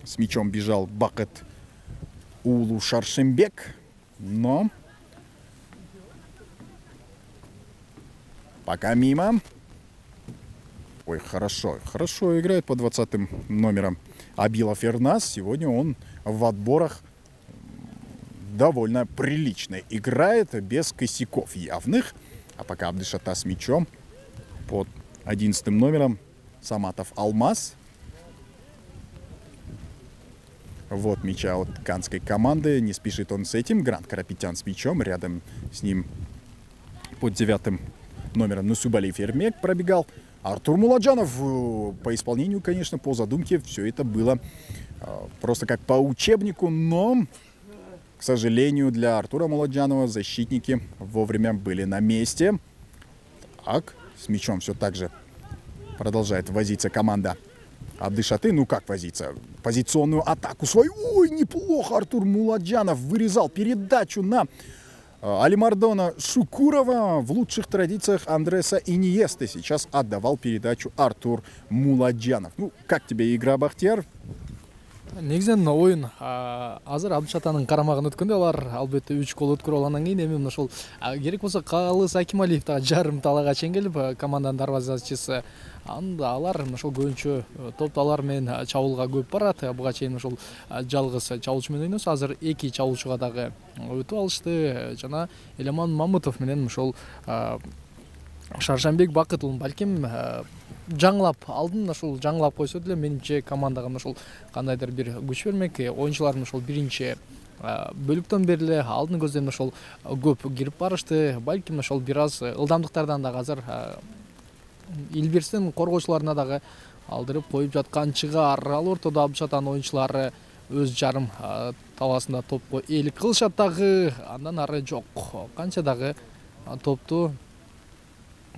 [SPEAKER 1] с мячом бежал Бакыт Улу Шаршембек. Но пока мимо. Ой, хорошо играет по 20 номером Абилов Эрнас. Сегодня он в отборах довольно прилично играет, без косяков явных. А пока Абдышата с мячом под 11 номером Саматов Алмаз. Вот мяча от канской команды. Не спешит он с этим. Грант Карапетян с мячом. Рядом с ним под 9 номером Нусубалиев Эрмек пробегал. Артур Муладжанов. По исполнению, конечно, по задумке все это было просто как по учебнику. Но, к сожалению, для Артура Муладжанова защитники вовремя были на месте. Так, с мячом все так же продолжает возиться команда Абдышаты. Ну как возиться? Позиционную атаку свою. Ой, неплохо Артур Муладжанов вырезал передачу на Алимардона Шукурова. В лучших традициях Андреса Иньесты сейчас отдавал передачу Артур Муладжанов. Ну, как тебе игра, Бахтияр?
[SPEAKER 2] Негізінен ойын азыр Абдышатаның қарамағын өткенде олар албетте 3 гол өткөрүп алгандан кийин эми ошол керек болсо Халыс Акималиев дагы жарым талага чейин келип команданын дарбазачысы анда алар ошол көбүнчө топто алар менен чабуулга көп барат. Буга чейин ошол жалгыз чабуулчу менен ойносо азыр 2 чабуулчуга дагы өтүп алышты. Жана Элеман Мамытов менен ошол Шаршембек Бакыт уулун балким жаңылап алдын ошол жаңылап койсо деле менимче командага ошол кандайдыр бир күч бермек. Оюнчулардын ошол биринчи бөлүктөн бери эле алдын көздөн ошол көп кирип барышты. Балким ошол бир аз ылдамдыктардан дагы азыр Эльбирстин коргоочуларына дагы алдырып коюп жаткан чыгар. Ал ортодо Абдышатанын оюнчулары өз жарым таласында топко ээлик кылышат дагы. Андан ары жок. Канча дагы топту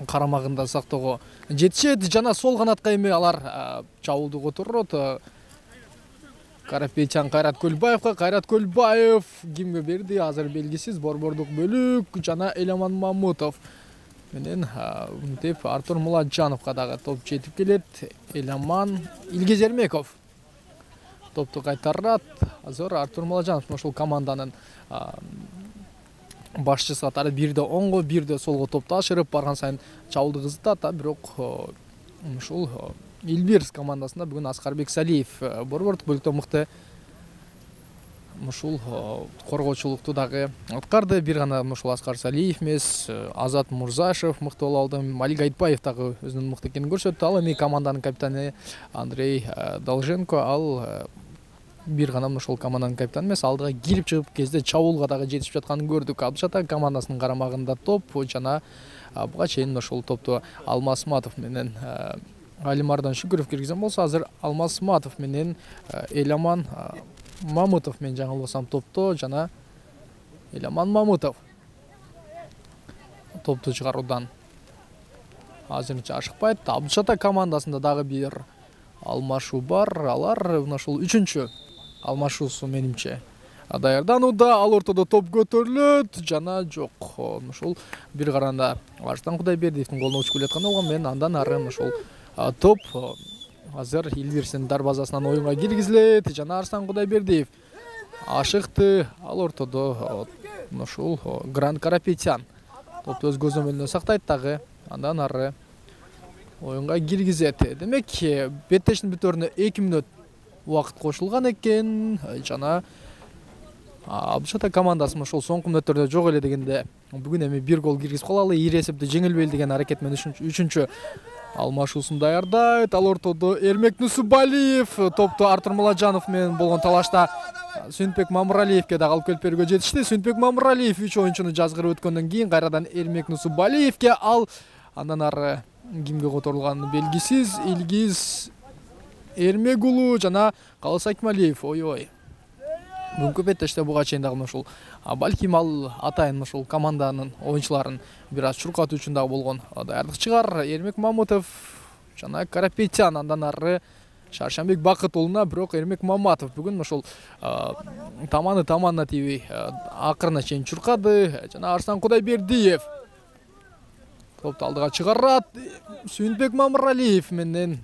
[SPEAKER 2] карамагында сактоого жетишет. Жана сол канатка эми алар чабуулду которот. Карапетян Кайрат Көлбаевга. Кайрат Көлбаев кимге берди азыр белгисиз. Борбордук бөлүк жана Элеман Мамытов менен деп Артур Муладжановго дагы топ жетип келет. Элеман Ильгиз Эрмеков топту кайтарат. Азыр Артур Муладжанов ошол команданын башчысы атары бирде оңго бирде солго топту ашырып барган сайын чабуулду кызытат. Бирок ушул Эльбирс командасында бүгүн Аскарбек Салиев борбордук бөлүктө мыкты ушул коргоочулукту дагы аткарды. Бир гана ушул Аскар Салиев эмес, Азат Мурзашев мыкты боло алды. Малик Айтбаев дагы өзүнүн мыкты экенин көрсөттү. Ал эми команданын капитаны Андрей Долженко ал бир гана ошол команданын капитаны эмес, алдыга кирип чыгып кезде чабуулга дагы жетишип жатканын көрдүк. Абдышата командасынын карамагында топ жана буга чейин ошол топту Алмаз Матов менен Алимардан Шүкүров киргизген болсо, азыр Алмаз Матов менен Элеман Мамытов мен жаңылбасам топто жана Элеман Мамытов топту чыгаруудан азырынча ашыкпайт. Абдышата командасында дагы бир алмашуу бар. Алар ошол 3-чү алмашуусу менимче даярданууда. Ал ортодо топ көтөрүлөт жана жок. Ошол бир каранда Арстан Кудайбердиевдин голуна учуп келаткан болгон менен андан ары ошол топ азыр Эльбирстин дарбазасынан оюнга киргизилет жана Арстан Кудайбердиев ашыкты. Ал ортодо ошол Грант Карапетян топту өз көзөмөлүнө сактайт дагы андан ары оюнга киргизет. Демек, беттештин бүтөрүнө 2 мүнөт убакыт кошулган экен жана Абдыш ата командасы ошол соңку мүнөттөрдө жок эле дегенде бүгүн эми 1 гол киргизип калалы, ири эсепте жеңилбейли деген аракет менен үчүнчү алмашуусун даярдайт. Ал ортодо Эрмек Нусубалиев топту Артур Муладжанов менен болгон талашта Сүйүнбек Мамыралиевке дагы алып келип берүүгө жетишти. Сүйүнбек Мамыралиев 3 оюнчуну жазгырып өткөндөн кийин кайрадан Эрмек Нусубалиевке, ал андан ары кимге которулганы белгисиз. Илгиз Эрмек уулу жана Калыс Акмалиев. Ой. Бүгүнкү беттеште буга чейин дагы ушул балким ал атайын ушул команданын оюнчуларын бир аз чуркатуу үчүн дагы болгон даярдык чыгар. Эрмек Мамутов жана Карапетян, андан ары Шаршанбек Бакыт уулуна, бирок Эрмек Маматов бүгүн ушул таманы тийбей акырына чейин чуркады. Жана Арслан Кудайбердиев топту алдыга чыгарат. Сүйүнбек Мамыралиев менен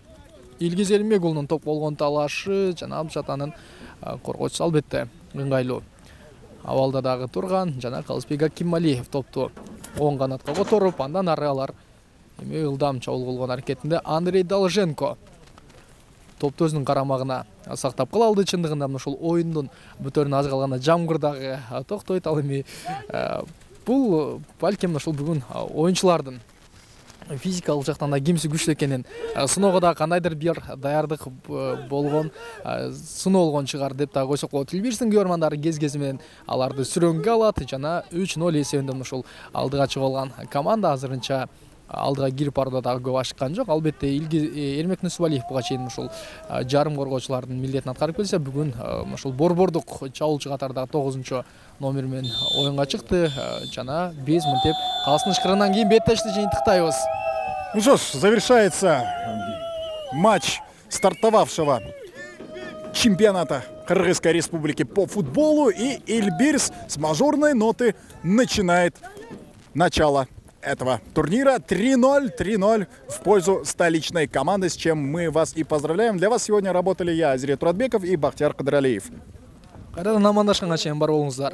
[SPEAKER 2] Илгиз Эрмек уулунун топ болгон талашы жана Абдыш атанын коргоочусу албетте ыңгайлуу абалда дагы турган. Жана Калысбек Акималиев топту оң канатка которуп, андан ары алар эми ылдам чабуул кылгон аракетинде. Андрей Долженко топту өзүнүн карамагына сактап кала алды. Чындыгында ушул оюндун бүтөрүнө аз калганда жамгыр дагы токтойт. Ал эми бул балким ушул бүгүн оюнчулардын физикалык жактан да кимси күчтүү экенин сыноого да кандайдыр бир даярдык болгон сыноо болгон чыгар деп да койсок болот. Элбирстин көрөрмандары кез менен аларды сүрөнгө алат жана 3-0 эсебинде ушул алдыга чыгып алган команда азырынча алдыга кирип барууда дагы көп ашыккан жок. Албетте Эрмек Нусубалиев буга чейин ушул жарым коргоочулардын милдетин аткарып келсе, бүгүн ушул борбордук чабуулчу катардагы 9-чу номер менен оюнга чыкты жана биз мынтип калыстын ышкырынан кийин беттешти жыйынтыктайбыз.
[SPEAKER 1] Ну что ж, завершается матч стартовавшего чемпионата Кыргызской Республики по футболу, и Эльбирс с мажорной ноты начинает начало этого турнира. 3-0 в пользу столичной команды, с чем мы вас и поздравляем. Для вас сегодня работали я, Азирет Туратбеков, и Бахтияр Кыдыралиев.
[SPEAKER 2] Кайрадан амандашканга чейин бар болуңуздар.